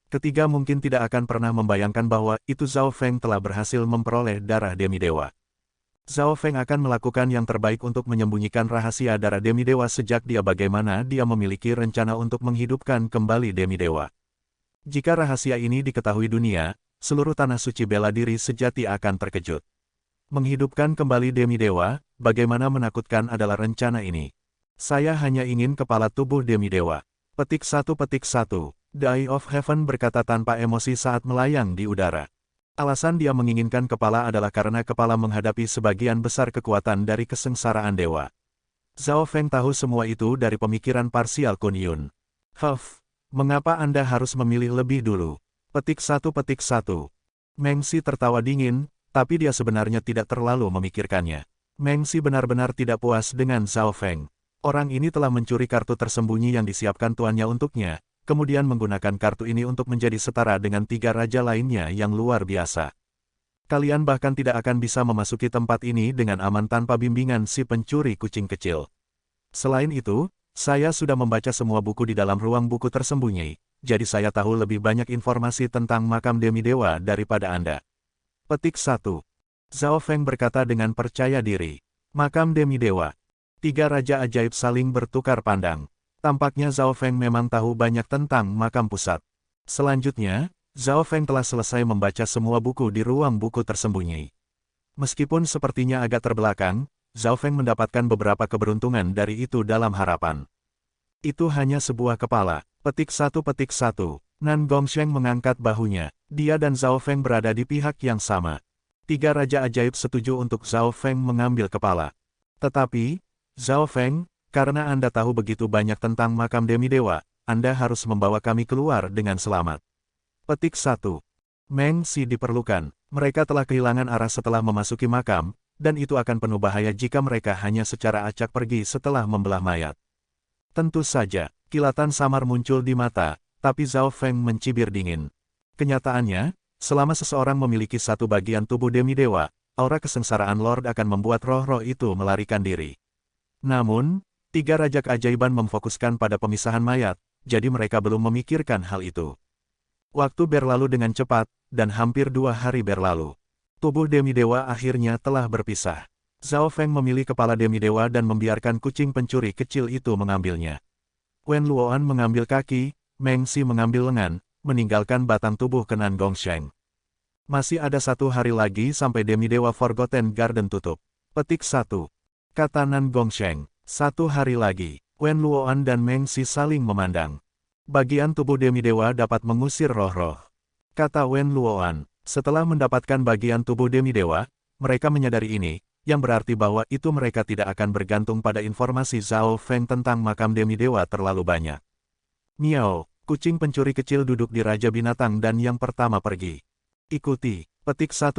Ketiga mungkin tidak akan pernah membayangkan bahwa itu Zhao Feng telah berhasil memperoleh darah demidewa. Zhao Feng akan melakukan yang terbaik untuk menyembunyikan rahasia darah demidewa sejak dia bagaimana dia memiliki rencana untuk menghidupkan kembali demidewa. Jika rahasia ini diketahui dunia, seluruh tanah suci bela diri sejati akan terkejut. Menghidupkan kembali demidewa, bagaimana menakutkan adalah rencana ini. Saya hanya ingin kepala tubuh demidewa. Petik 1. The Eye of Heaven berkata tanpa emosi saat melayang di udara. Alasan dia menginginkan kepala adalah karena kepala menghadapi sebagian besar kekuatan dari kesengsaraan dewa. Zhao Feng tahu semua itu dari pemikiran parsial Kun Yun. Mengapa Anda harus memilih lebih dulu? Petik 1. Meng Si tertawa dingin, tapi dia sebenarnya tidak terlalu memikirkannya. Meng Si benar-benar tidak puas dengan Zhao Feng. Orang ini telah mencuri kartu tersembunyi yang disiapkan tuannya untuknya, kemudian menggunakan kartu ini untuk menjadi setara dengan 3 raja lainnya yang luar biasa. Kalian bahkan tidak akan bisa memasuki tempat ini dengan aman tanpa bimbingan si pencuri kucing kecil. Selain itu, saya sudah membaca semua buku di dalam ruang buku tersembunyi, jadi saya tahu lebih banyak informasi tentang makam demidewa daripada Anda. Petik 1. Zhao Feng berkata dengan percaya diri. Makam demidewa. 3 raja ajaib saling bertukar pandang. Tampaknya Zhao Feng memang tahu banyak tentang makam pusat. Selanjutnya, Zhao Feng telah selesai membaca semua buku di ruang buku tersembunyi. Meskipun sepertinya agak terbelakang, Zhao Feng mendapatkan beberapa keberuntungan dari itu dalam harapan. Itu hanya sebuah kepala. Petik 1. Nan Gongsheng mengangkat bahunya. Dia dan Zhao Feng berada di pihak yang sama. 3 raja ajaib setuju untuk Zhao Feng mengambil kepala. Tetapi, Zhao Feng, karena Anda tahu begitu banyak tentang makam demidewa, Anda harus membawa kami keluar dengan selamat. Petik 1. Meng Si diperlukan. Mereka telah kehilangan arah setelah memasuki makam, dan itu akan penuh bahaya jika mereka hanya secara acak pergi setelah membelah mayat. Tentu saja, kilatan samar muncul di mata, tapi Zhao Feng mencibir dingin. Kenyataannya, selama seseorang memiliki satu bagian tubuh demidewa, aura kesengsaraan Lord akan membuat roh-roh itu melarikan diri. Namun, 3 raja keajaiban memfokuskan pada pemisahan mayat, jadi mereka belum memikirkan hal itu. Waktu berlalu dengan cepat, dan hampir 2 hari berlalu. Tubuh demidewa akhirnya telah berpisah. Zhao Feng memilih kepala demidewa dan membiarkan kucing pencuri kecil itu mengambilnya. Wen Luoan mengambil kaki, Meng Si mengambil lengan, meninggalkan batang tubuh Nan Gongsheng. Masih ada 1 hari lagi sampai Demidewa Forgotten Garden tutup. Petik 1. Kata Nan Gongsheng. 1 hari lagi. Wen Luoan dan Meng Si saling memandang. Bagian tubuh Demidewa dapat mengusir roh-roh. Kata Wen Luoan. Setelah mendapatkan bagian tubuh Demidewa, mereka menyadari ini, yang berarti bahwa itu mereka tidak akan bergantung pada informasi Zhao Feng tentang makam Demidewa terlalu banyak. Miao, kucing pencuri kecil duduk di Raja Binatang dan yang pertama pergi. Ikuti. Petik 1.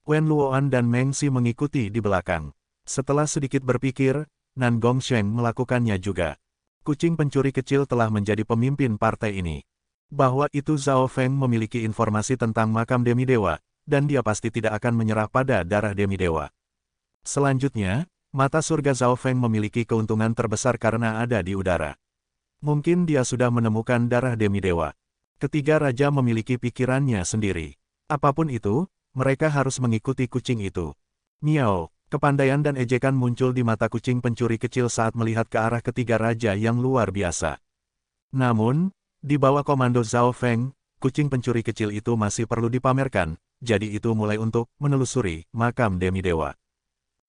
Wen Luoan dan Meng Si mengikuti di belakang. Setelah sedikit berpikir, Nan Gongsheng melakukannya juga. Kucing pencuri kecil telah menjadi pemimpin partai ini. Bahwa itu Zhao Feng memiliki informasi tentang makam Demidewa, dan dia pasti tidak akan menyerah pada darah Demidewa. Selanjutnya, mata surga Zhao Feng memiliki keuntungan terbesar karena ada di udara. Mungkin dia sudah menemukan darah Demidewa. Ketiga raja memiliki pikirannya sendiri. Apapun itu, mereka harus mengikuti kucing itu. Miao, kepandaian dan ejekan muncul di mata kucing pencuri kecil saat melihat ke arah ketiga raja yang luar biasa. Namun, di bawah komando Zhao Feng, kucing pencuri kecil itu masih perlu dipamerkan, jadi itu mulai untuk menelusuri makam Demidewa.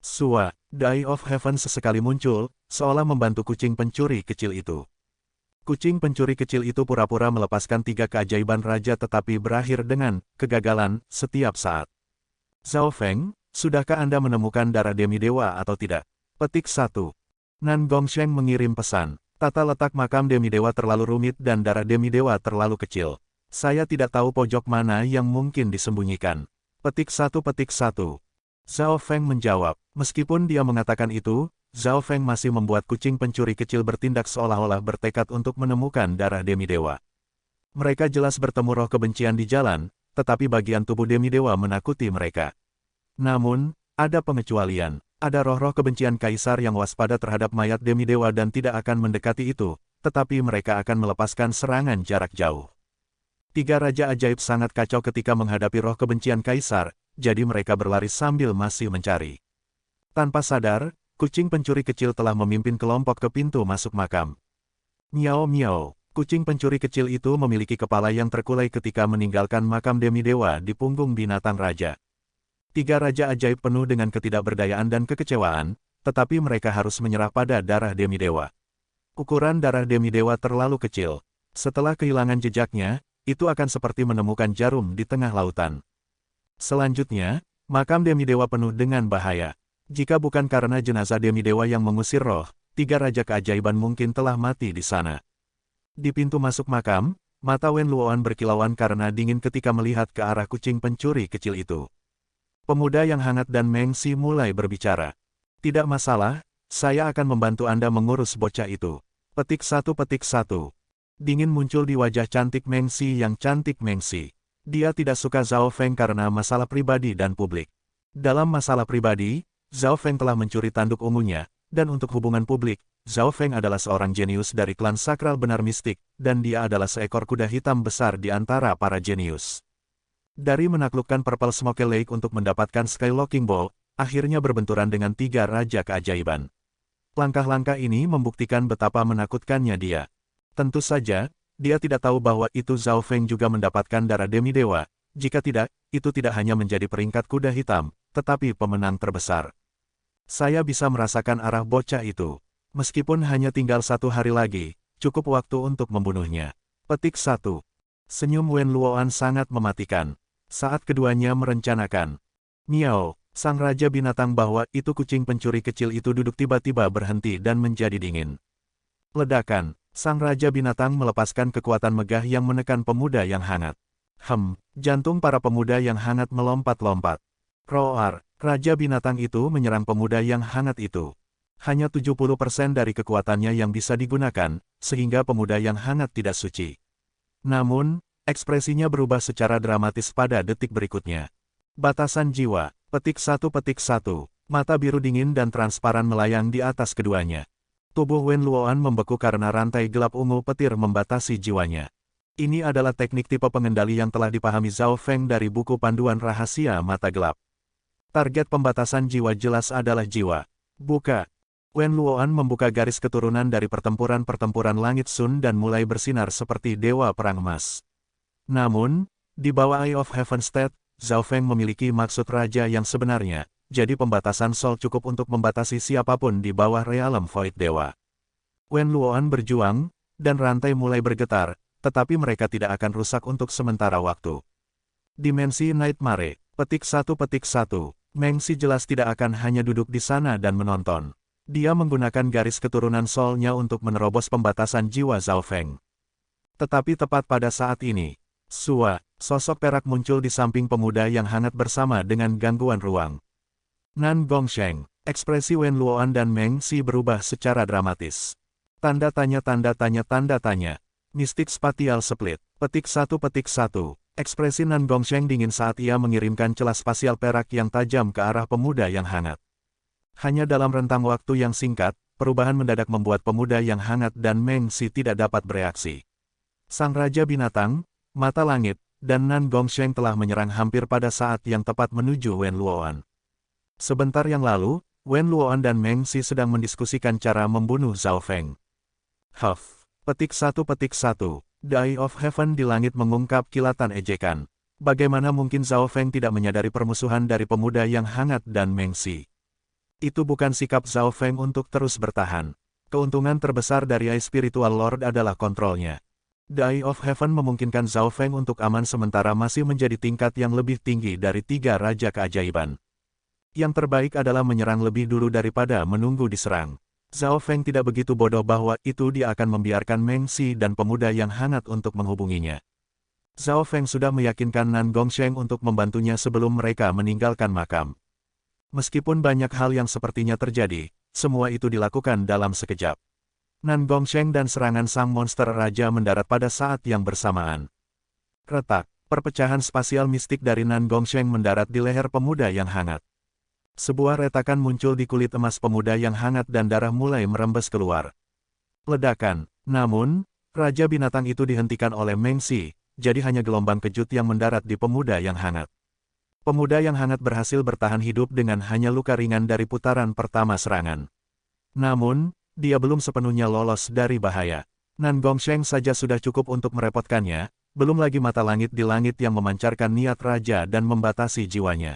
Sua, The Eye of Heaven sesekali muncul, seolah membantu kucing pencuri kecil itu. Kucing pencuri kecil itu pura-pura melepaskan 3 keajaiban raja tetapi berakhir dengan kegagalan setiap saat. Zhao Feng, sudahkah Anda menemukan darah Demidewa atau tidak? Petik 1. Nan Gongsheng mengirim pesan. Tata letak makam Demidewa terlalu rumit dan darah Demidewa terlalu kecil. Saya tidak tahu pojok mana yang mungkin disembunyikan. Petik 1. Zhao Feng menjawab. Meskipun dia mengatakan itu, Zhao Feng masih membuat kucing pencuri kecil bertindak seolah-olah bertekad untuk menemukan darah Demidewa. Mereka jelas bertemu roh kebencian di jalan, tetapi bagian tubuh Demidewa menakuti mereka. Namun, ada pengecualian. Ada roh-roh kebencian kaisar yang waspada terhadap mayat Demidewa dan tidak akan mendekati itu, tetapi mereka akan melepaskan serangan jarak jauh. 3 raja ajaib sangat kacau ketika menghadapi roh kebencian kaisar, jadi mereka berlari sambil masih mencari. Tanpa sadar, kucing pencuri kecil telah memimpin kelompok ke pintu masuk makam. Miao, kucing pencuri kecil itu memiliki kepala yang terkulai ketika meninggalkan makam Demidewa di punggung binatang raja. 3 raja ajaib penuh dengan ketidakberdayaan dan kekecewaan, tetapi mereka harus menyerah pada darah Demidewa. Ukuran darah Demidewa terlalu kecil. Setelah kehilangan jejaknya, itu akan seperti menemukan jarum di tengah lautan. Selanjutnya, makam Demidewa penuh dengan bahaya. Jika bukan karena jenazah Demidewa yang mengusir roh, 3 raja keajaiban mungkin telah mati di sana. Di pintu masuk makam, mata Wen Luoan berkilauan karena dingin ketika melihat ke arah kucing pencuri kecil itu. Pemuda yang hangat dan Meng Si mulai berbicara. Tidak masalah, saya akan membantu Anda mengurus bocah itu. Petik 1. Dingin muncul di wajah cantik Meng Si yang cantik Meng Si. Dia tidak suka Zhao Feng karena masalah pribadi dan publik. Dalam masalah pribadi, Zhao Feng telah mencuri tanduk ungunya, dan untuk hubungan publik, Zhao Feng adalah seorang jenius dari klan sakral benar mistik, dan dia adalah seekor kuda hitam besar di antara para jenius. Dari menaklukkan Purple Smoke Lake untuk mendapatkan Skylocking Ball, akhirnya berbenturan dengan 3 raja keajaiban. Langkah-langkah ini membuktikan betapa menakutkannya dia. Tentu saja, dia tidak tahu bahwa itu Zhao Feng juga mendapatkan darah Demidewa. Jika tidak, itu tidak hanya menjadi peringkat kuda hitam, tetapi pemenang terbesar. Saya bisa merasakan arah bocah itu. Meskipun hanya tinggal 1 hari lagi, cukup waktu untuk membunuhnya. Petik 1. Senyum Wen Luoan sangat mematikan. Saat keduanya merencanakan. Miao, sang raja binatang bahwa itu kucing pencuri kecil itu duduk tiba-tiba berhenti dan menjadi dingin. Ledakan, sang raja binatang melepaskan kekuatan megah yang menekan pemuda yang hangat. Jantung para pemuda yang hangat melompat-lompat. Roar, raja binatang itu menyerang pemuda yang hangat itu. Hanya 70% dari kekuatannya yang bisa digunakan, sehingga pemuda yang hangat tidak suci. Namun, ekspresinya berubah secara dramatis pada detik berikutnya. Batasan jiwa. Petik 1. Mata biru dingin dan transparan melayang di atas keduanya. Tubuh Wen Luoan membeku karena rantai gelap ungu petir membatasi jiwanya. Ini adalah teknik tipe pengendali yang telah dipahami Zhao Feng dari buku panduan rahasia mata gelap. Target pembatasan jiwa jelas adalah jiwa. Buka. Wen Luoan membuka garis keturunan dari pertempuran-pertempuran langit Sun dan mulai bersinar seperti dewa perang emas. Namun, Di bawah Eye of Heaven State, Zhao Feng memiliki maksud raja yang sebenarnya, jadi pembatasan Sol cukup untuk membatasi siapapun di bawah Realm Void Dewa. Wen Luoan berjuang, dan rantai mulai bergetar, tetapi mereka tidak akan rusak untuk sementara waktu. Dimensi Nightmare, petik 1. Meng Si jelas tidak akan hanya duduk di sana dan menonton. Dia menggunakan garis keturunan Sol-nya untuk menerobos pembatasan jiwa Zhao Feng. Tetapi tepat pada saat ini, Sua, sosok perak muncul di samping pemuda yang hangat bersama dengan gangguan ruang. Nan Gongsheng, ekspresi Wen Luoan dan Meng Si berubah secara dramatis. Tanda tanya. Mistik Spatial Split, petik 1. Ekspresi Nan Gongsheng dingin saat ia mengirimkan celah spasial perak yang tajam ke arah pemuda yang hangat. Hanya dalam rentang waktu yang singkat, perubahan mendadak membuat pemuda yang hangat dan Meng Si tidak dapat bereaksi. Sang Raja Binatang, Mata Langit, dan Nan Gongsheng telah menyerang hampir pada saat yang tepat menuju Wen Luoan. Sebentar yang lalu, Wen Luoan dan Meng Si sedang mendiskusikan cara membunuh Zhao Feng. Huff. Petik 1. The Eye of Heaven di langit mengungkap kilatan ejekan. Bagaimana mungkin Zhao Feng tidak menyadari permusuhan dari pemuda yang hangat dan Meng Si? Itu bukan sikap Zhao Feng untuk terus bertahan. Keuntungan terbesar dari Eye Spiritual Lord adalah kontrolnya. The Eye of Heaven memungkinkan Zhao Feng untuk aman sementara masih menjadi tingkat yang lebih tinggi dari 3 Raja Keajaiban. Yang terbaik adalah menyerang lebih dulu daripada menunggu diserang. Zhao Feng tidak begitu bodoh bahwa itu dia akan membiarkan Meng Si dan pemuda yang hangat untuk menghubunginya. Zhao Feng sudah meyakinkan Nan Gongsheng untuk membantunya sebelum mereka meninggalkan makam. Meskipun banyak hal yang sepertinya terjadi, semua itu dilakukan dalam sekejap. Nan Gongsheng dan serangan sang monster raja mendarat pada saat yang bersamaan. Retak, perpecahan spasial mistik dari Nan Gongsheng mendarat di leher pemuda yang hangat. Sebuah retakan muncul di kulit emas pemuda yang hangat dan darah mulai merembes keluar. Ledakan, namun, Raja Binatang itu dihentikan oleh Meng Si, jadi hanya gelombang kejut yang mendarat di pemuda yang hangat. Pemuda yang hangat berhasil bertahan hidup dengan hanya luka ringan dari putaran pertama serangan. Namun, dia belum sepenuhnya lolos dari bahaya. Nan Gongsheng saja sudah cukup untuk merepotkannya, belum lagi mata langit di langit yang memancarkan niat raja dan membatasi jiwanya.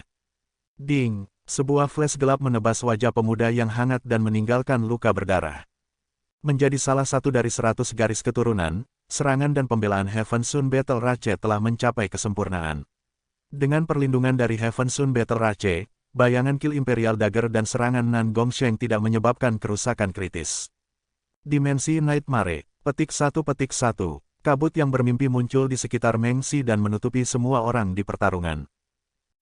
Ding! Sebuah flash gelap menebas wajah pemuda yang hangat dan meninggalkan luka berdarah. Menjadi salah satu dari 100 garis keturunan, serangan dan pembelaan Heaven Sun Battle Rache telah mencapai kesempurnaan. Dengan perlindungan dari Heaven Sun Battle Rache, bayangan Kill Imperial Dagger dan serangan Nan Gongsheng tidak menyebabkan kerusakan kritis. Dimensi Nightmare, petik 1. Kabut yang bermimpi muncul di sekitar Meng Si dan menutupi semua orang di pertarungan.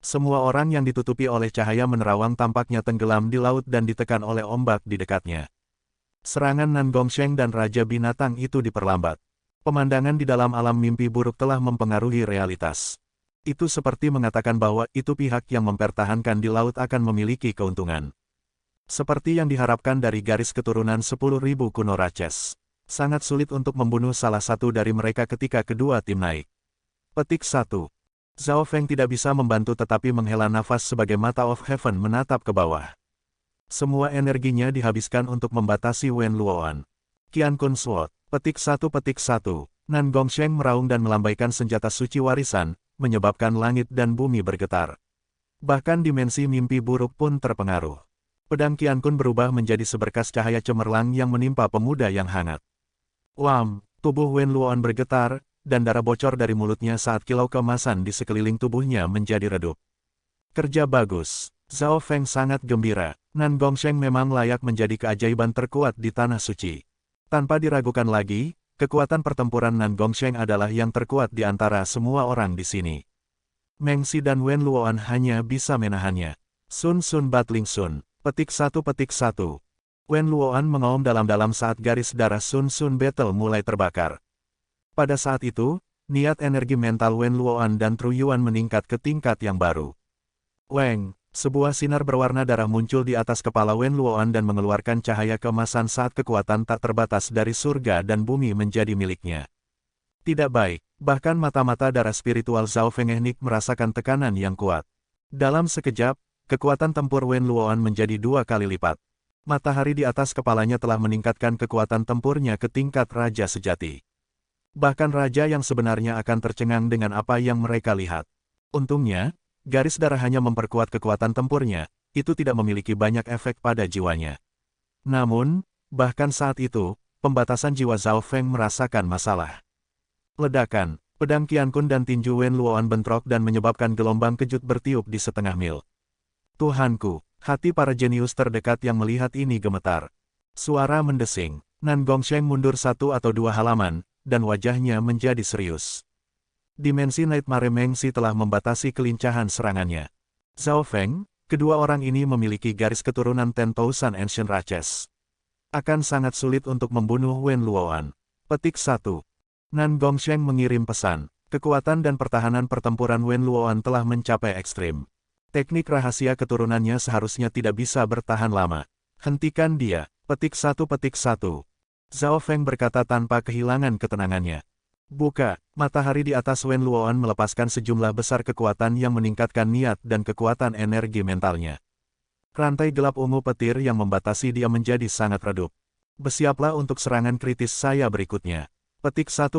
Semua orang yang ditutupi oleh cahaya menerawang tampaknya tenggelam di laut dan ditekan oleh ombak di dekatnya. Serangan Nan Gongsheng dan Raja Binatang itu diperlambat. Pemandangan di dalam alam mimpi buruk telah mempengaruhi realitas. Itu seperti mengatakan bahwa itu pihak yang mempertahankan di laut akan memiliki keuntungan. Seperti yang diharapkan dari garis keturunan 10.000 kuno Raches. Sangat sulit untuk membunuh salah satu dari mereka ketika kedua tim naik. Petik 1. Zhao Feng tidak bisa membantu tetapi menghela nafas sebagai mata of Heaven menatap ke bawah. Semua energinya dihabiskan untuk membatasi Wen Luoan. Qian Kun Sword, petik 1. Nan Gongsheng meraung dan melambaikan senjata suci warisan, menyebabkan langit dan bumi bergetar. Bahkan dimensi mimpi buruk pun terpengaruh. Pedang Qian Kun berubah menjadi seberkas cahaya cemerlang yang menimpa pemuda yang hangat. Wam, tubuh Wen Luoan bergetar, dan darah bocor dari mulutnya saat kilau keemasan di sekeliling tubuhnya menjadi redup. Kerja bagus. Zhao Feng sangat gembira. Nan Gongsheng memang layak menjadi keajaiban terkuat di Tanah Suci. Tanpa diragukan lagi, kekuatan pertempuran Nan Gongsheng adalah yang terkuat di antara semua orang di sini. Meng Si dan Wen Luoan hanya bisa menahannya. Sun Battling Sun, petik 1. Wen Luoan mengaum dalam-dalam saat garis darah Sun Battle mulai terbakar. Pada saat itu, niat energi mental Wen Luoan dan Tru Yuan meningkat ke tingkat yang baru. Weng, sebuah sinar berwarna darah muncul di atas kepala Wen Luoan dan mengeluarkan cahaya keemasan saat kekuatan tak terbatas dari surga dan bumi menjadi miliknya. Tidak baik, bahkan mata-mata darah spiritual Zhao Feng merasakan tekanan yang kuat. Dalam sekejap, kekuatan tempur Wen Luoan menjadi 2 kali lipat. Matahari di atas kepalanya telah meningkatkan kekuatan tempurnya ke tingkat raja sejati. Bahkan raja yang sebenarnya akan tercengang dengan apa yang mereka lihat. Untungnya, garis darah hanya memperkuat kekuatan tempurnya, itu tidak memiliki banyak efek pada jiwanya. Namun, bahkan saat itu, pembatasan jiwa Zhao Feng merasakan masalah. Ledakan, pedang Qiankun dan tinju Wen Luoan bentrok dan menyebabkan gelombang kejut bertiup di setengah mil. Tuhanku, hati para jenius terdekat yang melihat ini gemetar. Suara mendesing, Nan Gongsheng mundur 1 atau 2 halaman, dan wajahnya menjadi serius. Dimensi Nightmare Mengsi telah membatasi kelincahan serangannya. Zhao Feng, kedua orang ini memiliki garis keturunan Ten Thousand Ancient Races. Akan sangat sulit untuk membunuh Wen Luoan. Petik 1. Nan Gongsheng mengirim pesan. Kekuatan dan pertahanan pertempuran Wen Luoan telah mencapai ekstrim. Teknik rahasia keturunannya seharusnya tidak bisa bertahan lama. Hentikan dia. Petik 1. Zhao Feng berkata tanpa kehilangan ketenangannya. Buka, matahari di atas Wen Luoan melepaskan sejumlah besar kekuatan yang meningkatkan niat dan kekuatan energi mentalnya. Rantai gelap ungu petir yang membatasi dia menjadi sangat redup. Bersiaplah untuk serangan kritis saya berikutnya. Petik 1.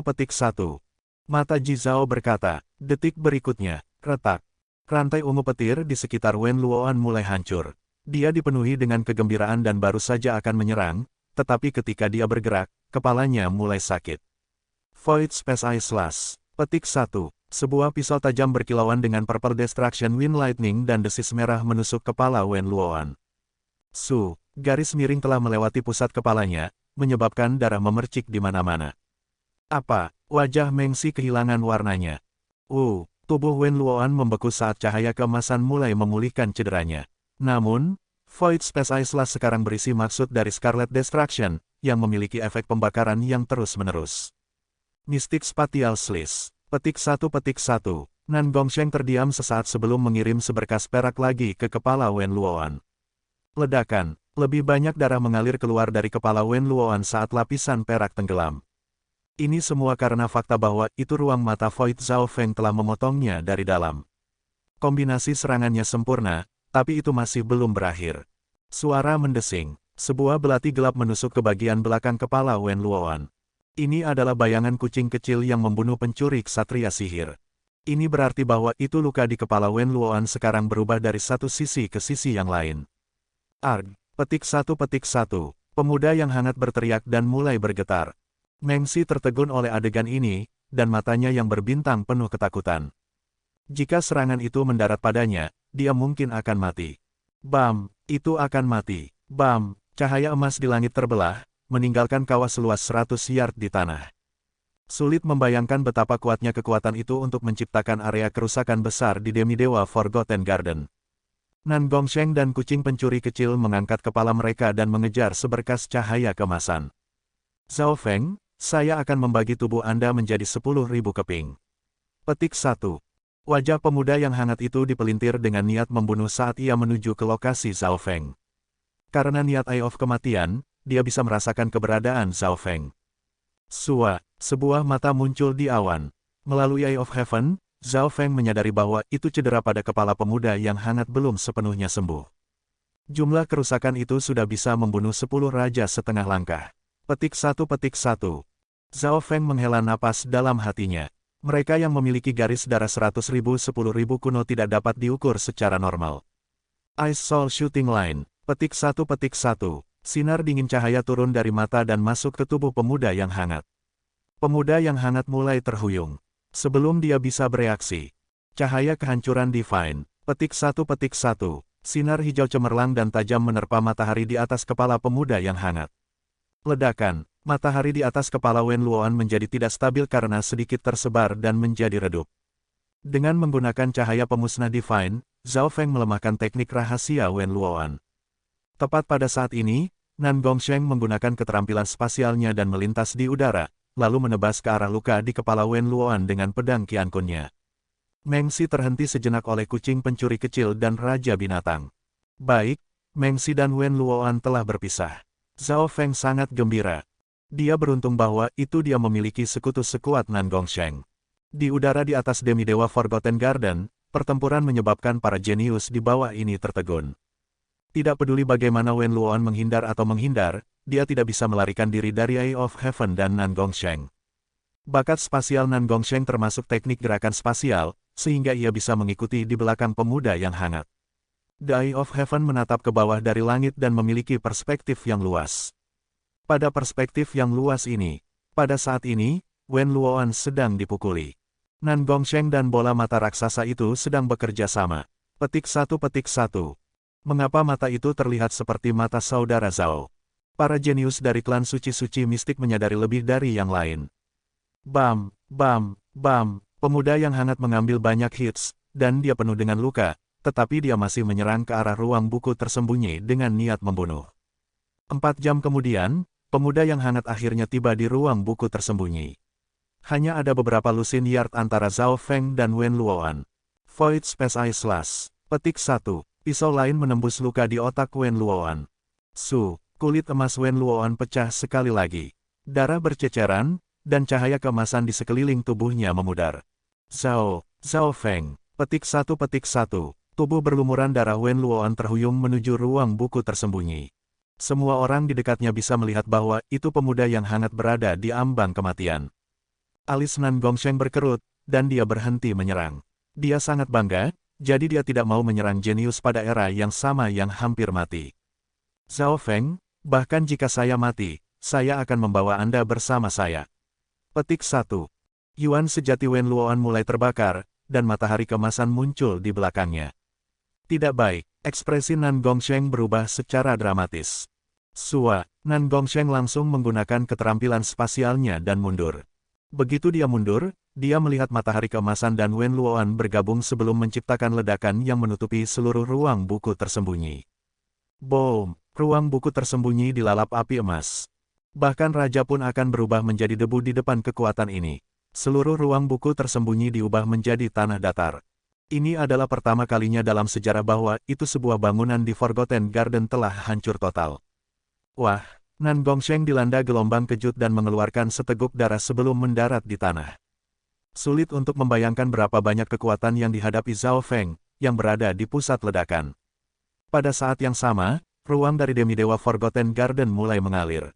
Mata Ji Zhao berkata, detik berikutnya, retak. Rantai ungu petir di sekitar Wen Luoan mulai hancur. Dia dipenuhi dengan kegembiraan dan baru saja akan menyerang, tetapi ketika dia bergerak, kepalanya mulai sakit. Void Space Eye Slash. Petik 1. Sebuah pisau tajam berkilauan dengan Purple Destruction Wind Lightning dan desis merah menusuk kepala Wen Luoan. Garis miring telah melewati pusat kepalanya, menyebabkan darah memercik di mana-mana. Apa? Wajah Mengsi kehilangan warnanya. Tubuh Wen Luoan membeku saat cahaya keemasan mulai memulihkan cederanya. Namun, Void Space Eye Slash sekarang berisi maksud dari Scarlet Destruction, yang memiliki efek pembakaran yang terus-menerus. Mystic Spatial Slash. Petik 1. Nan Gongsheng terdiam sesaat sebelum mengirim seberkas perak lagi ke kepala Wen Luoan. Ledakan, lebih banyak darah mengalir keluar dari kepala Wen Luoan saat lapisan perak tenggelam. Ini semua karena fakta bahwa itu ruang mata Void Zhao Feng telah memotongnya dari dalam. Kombinasi serangannya sempurna, tapi itu masih belum berakhir. Suara mendesing, sebuah belati gelap menusuk ke bagian belakang kepala Wen Luoan. Ini adalah bayangan kucing kecil yang membunuh pencuri ksatria sihir. Ini berarti bahwa itu luka di kepala Wen Luoan sekarang berubah dari satu sisi ke sisi yang lain. Arg. Petik 1. Pemuda yang hangat berteriak dan mulai bergetar. Mengsi tertegun oleh adegan ini, dan matanya yang berbintang penuh ketakutan. Jika serangan itu mendarat padanya, dia mungkin akan mati. Bam, itu akan mati. Bam, cahaya emas di langit terbelah, meninggalkan kawah seluas 100 yard di tanah. Sulit membayangkan betapa kuatnya kekuatan itu untuk menciptakan area kerusakan besar di Demidewa Forgotten Garden. Nan Gongsheng dan kucing pencuri kecil mengangkat kepala mereka dan mengejar seberkas cahaya kemasan. Zhao Feng, saya akan membagi tubuh Anda menjadi 10.000 keping. Petik 1. Wajah pemuda yang hangat itu dipelintir dengan niat membunuh saat ia menuju ke lokasi Zhao Feng. Karena niat Eye of Kematian, dia bisa merasakan keberadaan Zhao Feng. Sebuah mata muncul di awan. Melalui Eye of Heaven, Zhao Feng menyadari bahwa itu cedera pada kepala pemuda yang hangat belum sepenuhnya sembuh. Jumlah kerusakan itu sudah bisa membunuh 10 raja setengah langkah. Petik 1. Zhao Feng menghela napas dalam hatinya. Mereka yang memiliki garis darah 100.000 10.000 kuno tidak dapat diukur secara normal. Ice Soul Shooting Line. Petik 1. Sinar dingin cahaya turun dari mata dan masuk ke tubuh pemuda yang hangat. Pemuda yang hangat mulai terhuyung. Sebelum dia bisa bereaksi. Cahaya kehancuran divine. Petik 1. Sinar hijau cemerlang dan tajam menerpa matahari di atas kepala pemuda yang hangat. Ledakan. Matahari di atas kepala Wen Luoan menjadi tidak stabil karena sedikit tersebar dan menjadi redup. Dengan menggunakan cahaya pemusnah divine, Zhao Feng melemahkan teknik rahasia Wen Luoan. Tepat pada saat ini, Nan Gongsheng menggunakan keterampilan spasialnya dan melintas di udara, lalu menebas ke arah luka di kepala Wen Luoan dengan pedang Qiankunnya. Mengsi terhenti sejenak oleh kucing pencuri kecil dan raja binatang. Baik, Mengsi dan Wen Luoan telah berpisah. Zhao Feng sangat gembira. Dia beruntung bahwa itu dia memiliki sekutu sekuat Nan Gongsheng. Di udara di atas Demidewa Forgotten Garden, pertempuran menyebabkan para jenius di bawah ini tertegun. Tidak peduli bagaimana Wen Luoan menghindar atau menghindar, dia tidak bisa melarikan diri dari Eye of Heaven dan Nan Gongsheng. Bakat spasial Nan Gongsheng termasuk teknik gerakan spasial, sehingga ia bisa mengikuti di belakang pemuda yang hangat. The Eye of Heaven menatap ke bawah dari langit dan memiliki perspektif yang luas. Pada perspektif yang luas ini, pada saat ini, Wen Luoan sedang dipukuli. Nan Gongsheng dan bola mata raksasa itu sedang bekerja sama. Petik 1. Mengapa mata itu terlihat seperti mata saudara Zhao? Para jenius dari klan suci-suci mistik menyadari lebih dari yang lain. Bam, bam, bam, pemuda yang hangat mengambil banyak hits, dan dia penuh dengan luka, tetapi dia masih menyerang ke arah ruang buku tersembunyi dengan niat membunuh. 4 jam kemudian, pemuda yang hangat akhirnya tiba di ruang buku tersembunyi. Hanya ada beberapa lusin yard antara Zhao Feng dan Wen Luoan. Void Space Eye Slash. Petik 1. Pisau lain menembus luka di otak Wen Luoan. Kulit emas Wen Luoan pecah sekali lagi. Darah berceceran, dan cahaya keemasan di sekeliling tubuhnya memudar. Zhao Feng. Petik 1. Tubuh berlumuran darah Wen Luoan terhuyung menuju ruang buku tersembunyi. Semua orang di dekatnya bisa melihat bahwa itu pemuda yang hangat berada di ambang kematian. Alis Nan Gongsheng berkerut, dan dia berhenti menyerang. Dia sangat bangga, jadi dia tidak mau menyerang jenius pada era yang sama yang hampir mati. Zhao Feng, bahkan jika saya mati, saya akan membawa Anda bersama saya. Petik 1. Yuan sejati Wen Luoan mulai terbakar, dan matahari keemasan muncul di belakangnya. Tidak baik, ekspresi Nan Gongsheng berubah secara dramatis. Nan Gongsheng langsung menggunakan keterampilan spasialnya dan mundur. Begitu dia mundur, dia melihat matahari keemasan dan Wen Luoan bergabung sebelum menciptakan ledakan yang menutupi seluruh ruang buku tersembunyi. Boom! Ruang buku tersembunyi dilalap api emas. Bahkan raja pun akan berubah menjadi debu di depan kekuatan ini. Seluruh ruang buku tersembunyi diubah menjadi tanah datar. Ini adalah pertama kalinya dalam sejarah bahwa itu sebuah bangunan di Forgotten Garden telah hancur total. Wah! Nan Gongsheng dilanda gelombang kejut dan mengeluarkan seteguk darah sebelum mendarat di tanah. Sulit untuk membayangkan berapa banyak kekuatan yang dihadapi Zhao Feng, yang berada di pusat ledakan. Pada saat yang sama, ruang dari Demidewa Forgotten Garden mulai mengalir.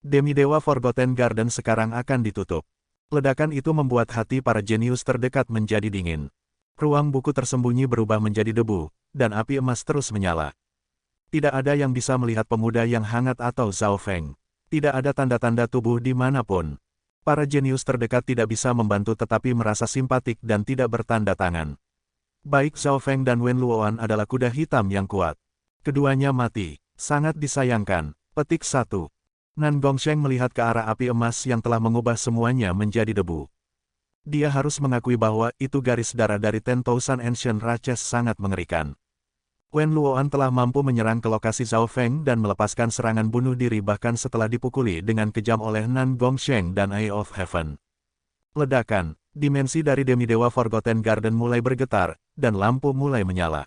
Demidewa Forgotten Garden sekarang akan ditutup. Ledakan itu membuat hati para jenius terdekat menjadi dingin. Ruang buku tersembunyi berubah menjadi debu, dan api emas terus menyala. Tidak ada yang bisa melihat pemuda yang hangat atau Zhao Feng. Tidak ada tanda-tanda tubuh dimanapun. Para jenius terdekat tidak bisa membantu tetapi merasa simpatik dan tidak bertanda tangan. Baik Zhao Feng dan Wen Luoan adalah kuda hitam yang kuat. Keduanya mati. Sangat disayangkan. Petik 1. Nan Gongsheng melihat ke arah api emas yang telah mengubah semuanya menjadi debu. Dia harus mengakui bahwa itu garis darah dari 10,000 Ancient Ratchets sangat mengerikan. Wen Luoan telah mampu menyerang ke lokasi Zhao Feng dan melepaskan serangan bunuh diri bahkan setelah dipukuli dengan kejam oleh Nan Gongsheng dan Eye of Heaven. Ledakan, dimensi dari Demidewa Forgotten Garden mulai bergetar, dan lampu mulai menyala.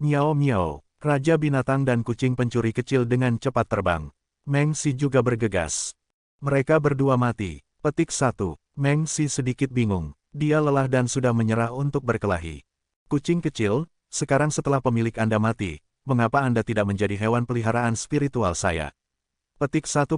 Miao Miao, Raja Binatang dan kucing pencuri kecil dengan cepat terbang. Meng Si juga bergegas. Mereka berdua mati. Petik 1. Meng Si sedikit bingung. Dia lelah dan sudah menyerah untuk berkelahi. Kucing kecil, sekarang setelah pemilik Anda mati, mengapa Anda tidak menjadi hewan peliharaan spiritual saya? Petik 1.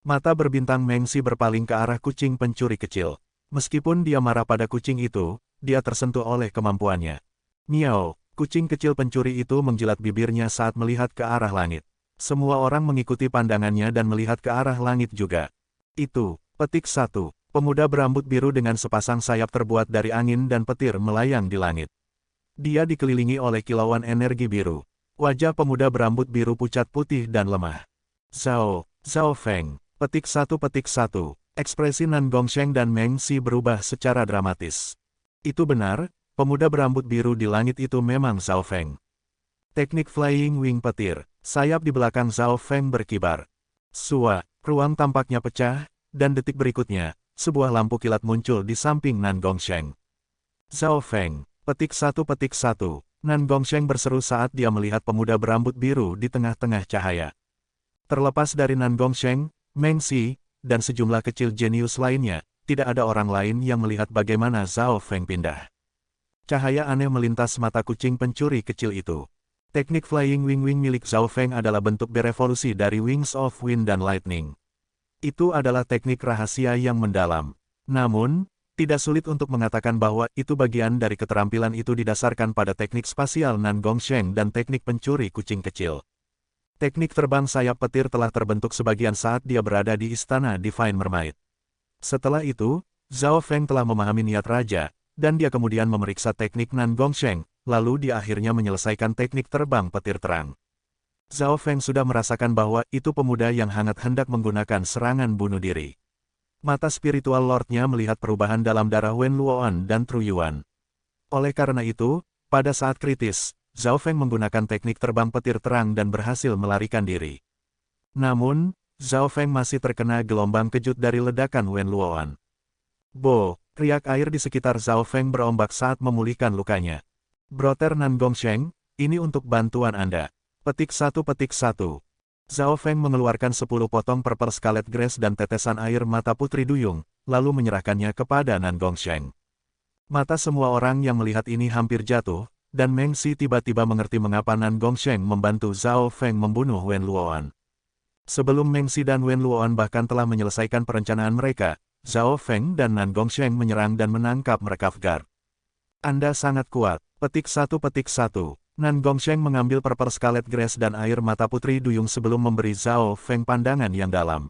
Mata berbintang Meng Si berpaling ke arah kucing pencuri kecil. Meskipun dia marah pada kucing itu, dia tersentuh oleh kemampuannya. Miao, kucing kecil pencuri itu menjilat bibirnya saat melihat ke arah langit. Semua orang mengikuti pandangannya dan melihat ke arah langit juga. Petik 1. Pemuda berambut biru dengan sepasang sayap terbuat dari angin dan petir melayang di langit. Dia dikelilingi oleh kilauan energi biru. Wajah pemuda berambut biru pucat putih dan lemah. Zhao Feng. Petik 1. Ekspresi Nan Gongsheng dan Meng Si berubah secara dramatis. Itu benar, pemuda berambut biru di langit itu memang Zhao Feng. Teknik Flying Wing petir. Sayap di belakang Zhao Feng berkibar. Ruang tampaknya pecah, dan detik berikutnya, sebuah lampu kilat muncul di samping Nan Gongsheng. Zhao Feng. Petik 1. Nan Gongsheng berseru saat dia melihat pemuda berambut biru di tengah-tengah cahaya. Terlepas dari Nan Gongsheng, Meng Si, dan sejumlah kecil jenius lainnya, tidak ada orang lain yang melihat bagaimana Zhao Feng pindah. Cahaya aneh melintas mata kucing pencuri kecil itu. Teknik Flying Wing milik Zhao Feng adalah bentuk berevolusi dari Wings of Wind dan Lightning. Itu adalah teknik rahasia yang mendalam. Namun, tidak sulit untuk mengatakan bahwa itu bagian dari keterampilan itu didasarkan pada teknik spasial Nan Gongsheng dan teknik pencuri kucing kecil. Teknik terbang sayap petir telah terbentuk sebagian saat dia berada di istana Divine Mermaid. Setelah itu, Zhao Feng telah memahami niat raja, dan dia kemudian memeriksa teknik Nan Gongsheng, lalu dia akhirnya menyelesaikan teknik terbang petir terang. Zhao Feng sudah merasakan bahwa itu pemuda yang hangat hendak menggunakan serangan bunuh diri. Mata spiritual Lordnya melihat perubahan dalam darah Wen Luoan dan Tru Yuan. Oleh karena itu, pada saat kritis, Zhao Feng menggunakan teknik terbang petir terang dan berhasil melarikan diri. Namun, Zhao Feng masih terkena gelombang kejut dari ledakan Wen Luoan. Bo, riak air di sekitar Zhao Feng berombak saat memulihkan lukanya. Broter Nan Gongsheng, ini untuk bantuan Anda. Petik 1. Zhao Feng mengeluarkan 10 potong purple scarlet grass dan tetesan air mata Putri Duyung, lalu menyerahkannya kepada Nan Gongsheng. Mata semua orang yang melihat ini hampir jatuh, dan Meng Xi tiba-tiba mengerti mengapa Nan Gongsheng membantu Zhao Feng membunuh Wen Luoan. Sebelum Meng Xi dan Wen Luoan bahkan telah menyelesaikan perencanaan mereka, Zhao Feng dan Nan Gongsheng menyerang dan menangkap mereka. Anda sangat kuat. Petik 1. Nan Gongsheng mengambil purple scarlet grass dan air mata Putri Duyung sebelum memberi Zhao Feng pandangan yang dalam.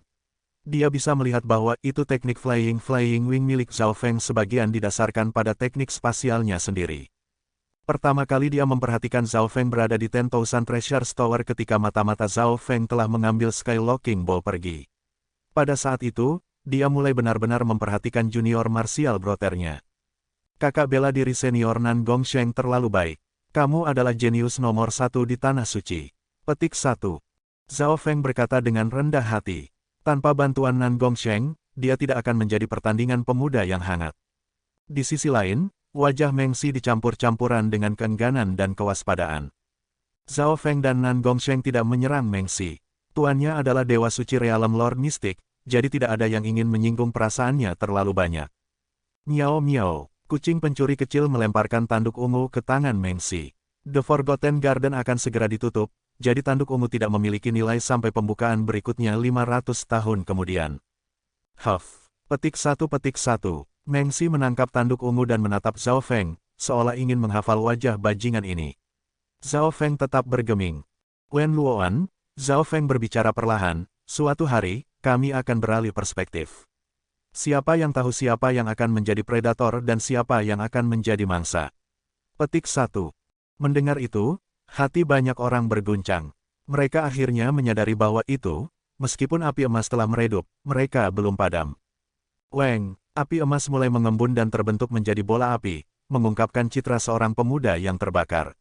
Dia bisa melihat bahwa itu teknik flying wing milik Zhao Feng sebagian didasarkan pada teknik spasialnya sendiri. Pertama kali dia memperhatikan Zhao Feng berada di 10,000 Treasure Tower ketika mata-mata Zhao Feng telah mengambil Skylocking Ball pergi. Pada saat itu, dia mulai benar-benar memperhatikan junior martial broternya. Kakak bela diri senior Nan Gongsheng terlalu baik. Kamu adalah jenius nomor 1 di Tanah Suci. Petik 1. Zhao Feng berkata dengan rendah hati. Tanpa bantuan Nan Gongsheng, dia tidak akan menjadi pertandingan pemuda yang hangat. Di sisi lain, wajah Meng Xi dicampur-campuran dengan keengganan dan kewaspadaan. Zhao Feng dan Nan Gongsheng tidak menyerang Meng Xi. Tuannya adalah Dewa Suci Realem Lord Mystic, jadi tidak ada yang ingin menyinggung perasaannya terlalu banyak. Miao miao, kucing pencuri kecil melemparkan tanduk ungu ke tangan Meng Xi. The Forgotten Garden akan segera ditutup, jadi tanduk ungu tidak memiliki nilai sampai pembukaan berikutnya 500 tahun kemudian. Huff. Petik 1. Meng Xi menangkap tanduk ungu dan menatap Zhao Feng, seolah ingin menghafal wajah bajingan ini. Zhao Feng tetap bergeming. Wen Luoan, Zhao Feng berbicara perlahan, suatu hari, kami akan beralih perspektif. Siapa yang tahu siapa yang akan menjadi predator dan siapa yang akan menjadi mangsa. Petik 1. Mendengar itu, hati banyak orang berguncang. Mereka akhirnya menyadari bahwa itu, meskipun api emas telah meredup, mereka belum padam. Weng, api emas mulai mengembun dan terbentuk menjadi bola api, mengungkapkan citra seorang pemuda yang terbakar.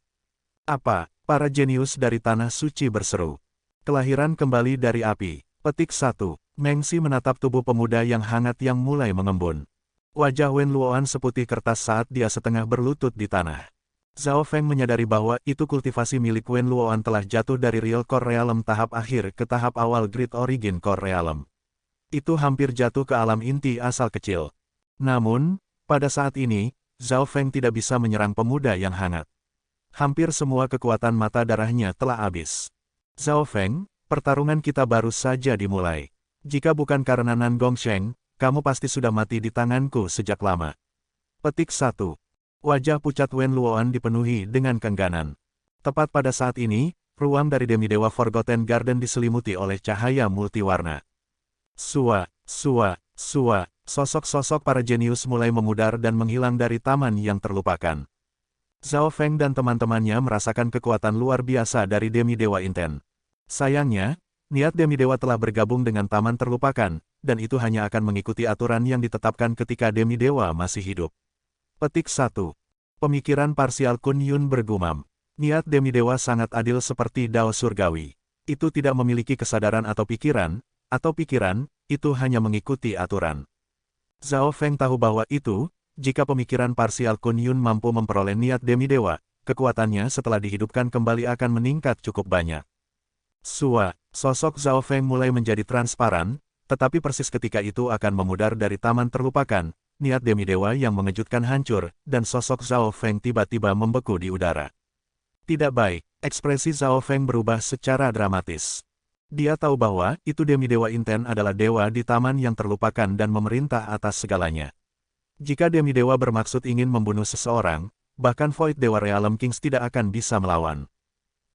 Apa? Para jenius dari Tanah Suci berseru. Kelahiran kembali dari api. Petik 1. Meng Xi menatap tubuh pemuda yang hangat yang mulai mengembun. Wajah Wen Luoan seputih kertas saat dia setengah berlutut di tanah. Zhao Feng menyadari bahwa itu kultivasi milik Wen Luoan telah jatuh dari Real Core Realm tahap akhir ke tahap awal Great Origin Core Realm. Itu hampir jatuh ke alam inti asal kecil. Namun, pada saat ini, Zhao Feng tidak bisa menyerang pemuda yang hangat. Hampir semua kekuatan mata darahnya telah habis. Zhao Feng, pertarungan kita baru saja dimulai. Jika bukan karena Nan Gongsheng, kamu pasti sudah mati di tanganku sejak lama. Petik 1. Wajah pucat Wen Luoan dipenuhi dengan keengganan. Tepat pada saat ini, ruang dari Demidewa Forgotten Garden diselimuti oleh cahaya multiwarna. Sosok-sosok para jenius mulai memudar dan menghilang dari taman yang terlupakan. Zhao Feng dan teman-temannya merasakan kekuatan luar biasa dari Demidewa Inten. Sayangnya, niat Demidewa telah bergabung dengan taman terlupakan, dan itu hanya akan mengikuti aturan yang ditetapkan ketika Demidewa masih hidup. Petik 1. Pemikiran parsial Kun Yun bergumam. Niat Demidewa sangat adil seperti Dao Surgawi. Itu tidak memiliki kesadaran atau pikiran, itu hanya mengikuti aturan. Zhao Feng tahu bahwa itu, jika pemikiran parsial Kun Yun mampu memperoleh niat Demidewa, kekuatannya setelah dihidupkan kembali akan meningkat cukup banyak. Sosok Zhao Feng mulai menjadi transparan, tetapi persis ketika itu akan memudar dari taman terlupakan, niat Demidewa yang mengejutkan hancur, dan sosok Zhao Feng tiba-tiba membeku di udara. Tidak baik, ekspresi Zhao Feng berubah secara dramatis. Dia tahu bahwa itu Demidewa Inten adalah dewa di taman yang terlupakan dan memerintah atas segalanya. Jika Demidewa bermaksud ingin membunuh seseorang, bahkan Void Dewa Realm Kings tidak akan bisa melawan.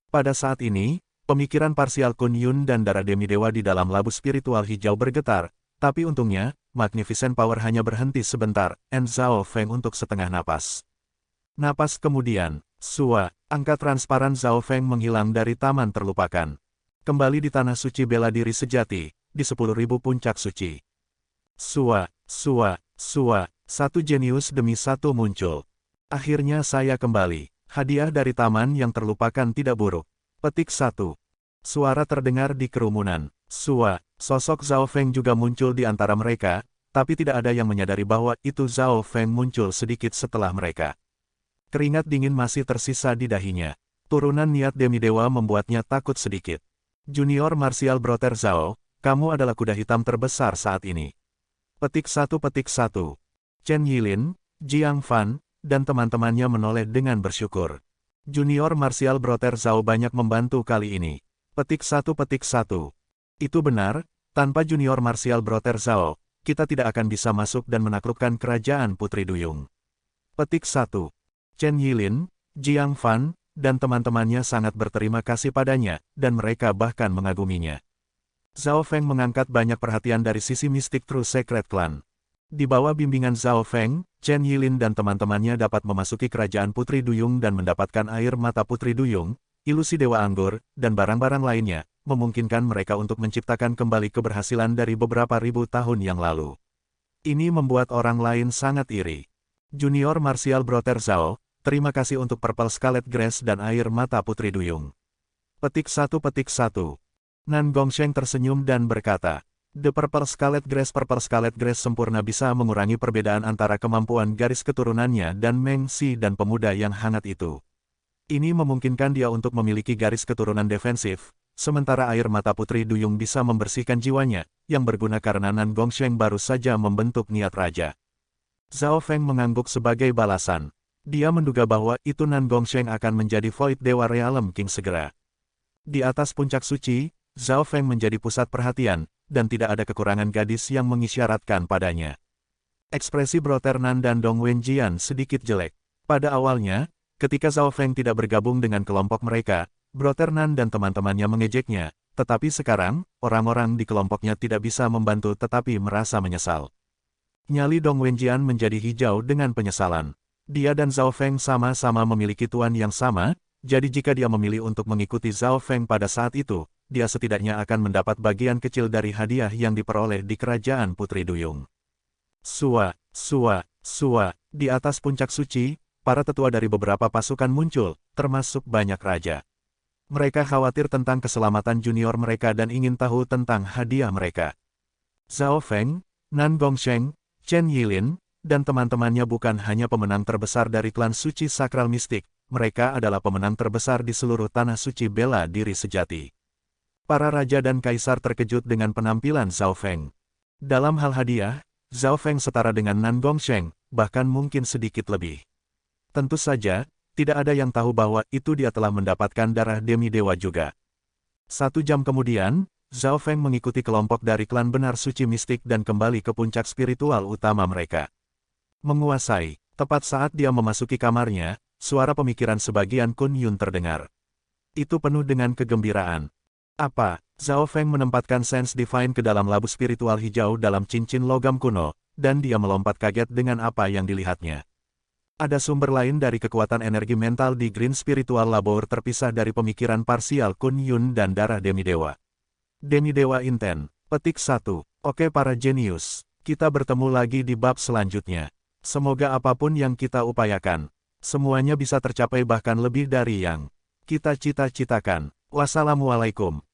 Pada saat ini, pemikiran parsial Kun Yun dan darah Demidewa di dalam labu spiritual hijau bergetar, tapi untungnya, Magnificent Power hanya berhenti sebentar, and Zhao Feng untuk setengah napas. Napas kemudian, angka transparan Zhao Feng menghilang dari taman terlupakan. Kembali di tanah suci bela diri sejati, di 10.000 puncak suci. Satu jenius demi satu muncul. Akhirnya saya kembali. Hadiah dari taman yang terlupakan tidak buruk. Petik 1. Suara terdengar di kerumunan. Sosok Zhao Feng juga muncul di antara mereka, tapi tidak ada yang menyadari bahwa itu Zhao Feng muncul sedikit setelah mereka. Keringat dingin masih tersisa di dahinya. Turunan niat Demidewa membuatnya takut sedikit. Junior Martial Brother Zhao, kamu adalah kuda hitam terbesar saat ini. Petik 1. Chen Yilin, Jiang Fan, dan teman-temannya menoleh dengan bersyukur. Junior Martial Brother Zhao banyak membantu kali ini. Petik 1. Itu benar, tanpa Junior Martial Brother Zhao, kita tidak akan bisa masuk dan menaklukkan kerajaan Putri Duyung. Petik 1. Chen Yilin, Jiang Fan, dan teman-temannya sangat berterima kasih padanya, dan mereka bahkan mengaguminya. Zhao Feng mengangkat banyak perhatian dari sisi mistik True Secret Clan. Di bawah bimbingan Zhao Feng, Chen Yilin dan teman-temannya dapat memasuki kerajaan Putri Duyung dan mendapatkan air mata Putri Duyung, ilusi Dewa Anggur, dan barang-barang lainnya, memungkinkan mereka untuk menciptakan kembali keberhasilan dari beberapa ribu tahun yang lalu. Ini membuat orang lain sangat iri. Junior Martial Brother Zhao, terima kasih untuk Purple Scarlet Grace dan air mata Putri Duyung. Petik 1. Nan Gongsheng tersenyum dan berkata, The Purple Scarlet Grace sempurna bisa mengurangi perbedaan antara kemampuan garis keturunannya dan Meng Si dan pemuda yang hangat itu. Ini memungkinkan dia untuk memiliki garis keturunan defensif, sementara air mata Putri Duyung bisa membersihkan jiwanya, yang berguna karena Nan Gongsheng baru saja membentuk niat raja. Zhao Feng mengangguk sebagai balasan. Dia menduga bahwa itu Nan Gongsheng akan menjadi Void Dewa Realm King segera. Di atas puncak suci, Zhao Feng menjadi pusat perhatian, dan tidak ada kekurangan gadis yang mengisyaratkan padanya. Ekspresi Brother Nan dan Dong Wenjian sedikit jelek. Pada awalnya, ketika Zhao Feng tidak bergabung dengan kelompok mereka, Brother Nan dan teman-temannya mengejeknya, tetapi sekarang, orang-orang di kelompoknya tidak bisa membantu tetapi merasa menyesal. Nyali Dong Wenjian menjadi hijau dengan penyesalan. Dia dan Zhao Feng sama-sama memiliki tuan yang sama, jadi jika dia memilih untuk mengikuti Zhao Feng pada saat itu, dia setidaknya akan mendapat bagian kecil dari hadiah yang diperoleh di kerajaan Putri Duyung. Di atas puncak suci, para tetua dari beberapa pasukan muncul, termasuk banyak raja. Mereka khawatir tentang keselamatan junior mereka dan ingin tahu tentang hadiah mereka. Zhao Feng, Nan Gongsheng, Chen Yilin, dan teman-temannya bukan hanya pemenang terbesar dari klan suci sakral mistik, mereka adalah pemenang terbesar di seluruh tanah suci bela diri sejati. Para raja dan kaisar terkejut dengan penampilan Zhao Feng. Dalam hal hadiah, Zhao Feng setara dengan Nan Gongsheng, bahkan mungkin sedikit lebih. Tentu saja, tidak ada yang tahu bahwa itu dia telah mendapatkan darah Demidewa juga. 1 jam kemudian, Zhao Feng mengikuti kelompok dari klan benar suci mistik dan kembali ke puncak spiritual utama mereka. Menguasai, tepat saat dia memasuki kamarnya, suara pemikiran sebagian Kun Yun terdengar. Itu penuh dengan kegembiraan. Apa? Zhao Feng menempatkan Sense Divine ke dalam labu spiritual hijau dalam cincin logam kuno, dan dia melompat kaget dengan apa yang dilihatnya. Ada sumber lain dari kekuatan energi mental di Green Spiritual Labor terpisah dari pemikiran parsial Kun Yun dan darah Demidewa. Demidewa Inten. Petik 1. Oke para jenius, kita bertemu lagi di bab selanjutnya. Semoga apapun yang kita upayakan, semuanya bisa tercapai bahkan lebih dari yang kita cita-citakan. Wassalamualaikum.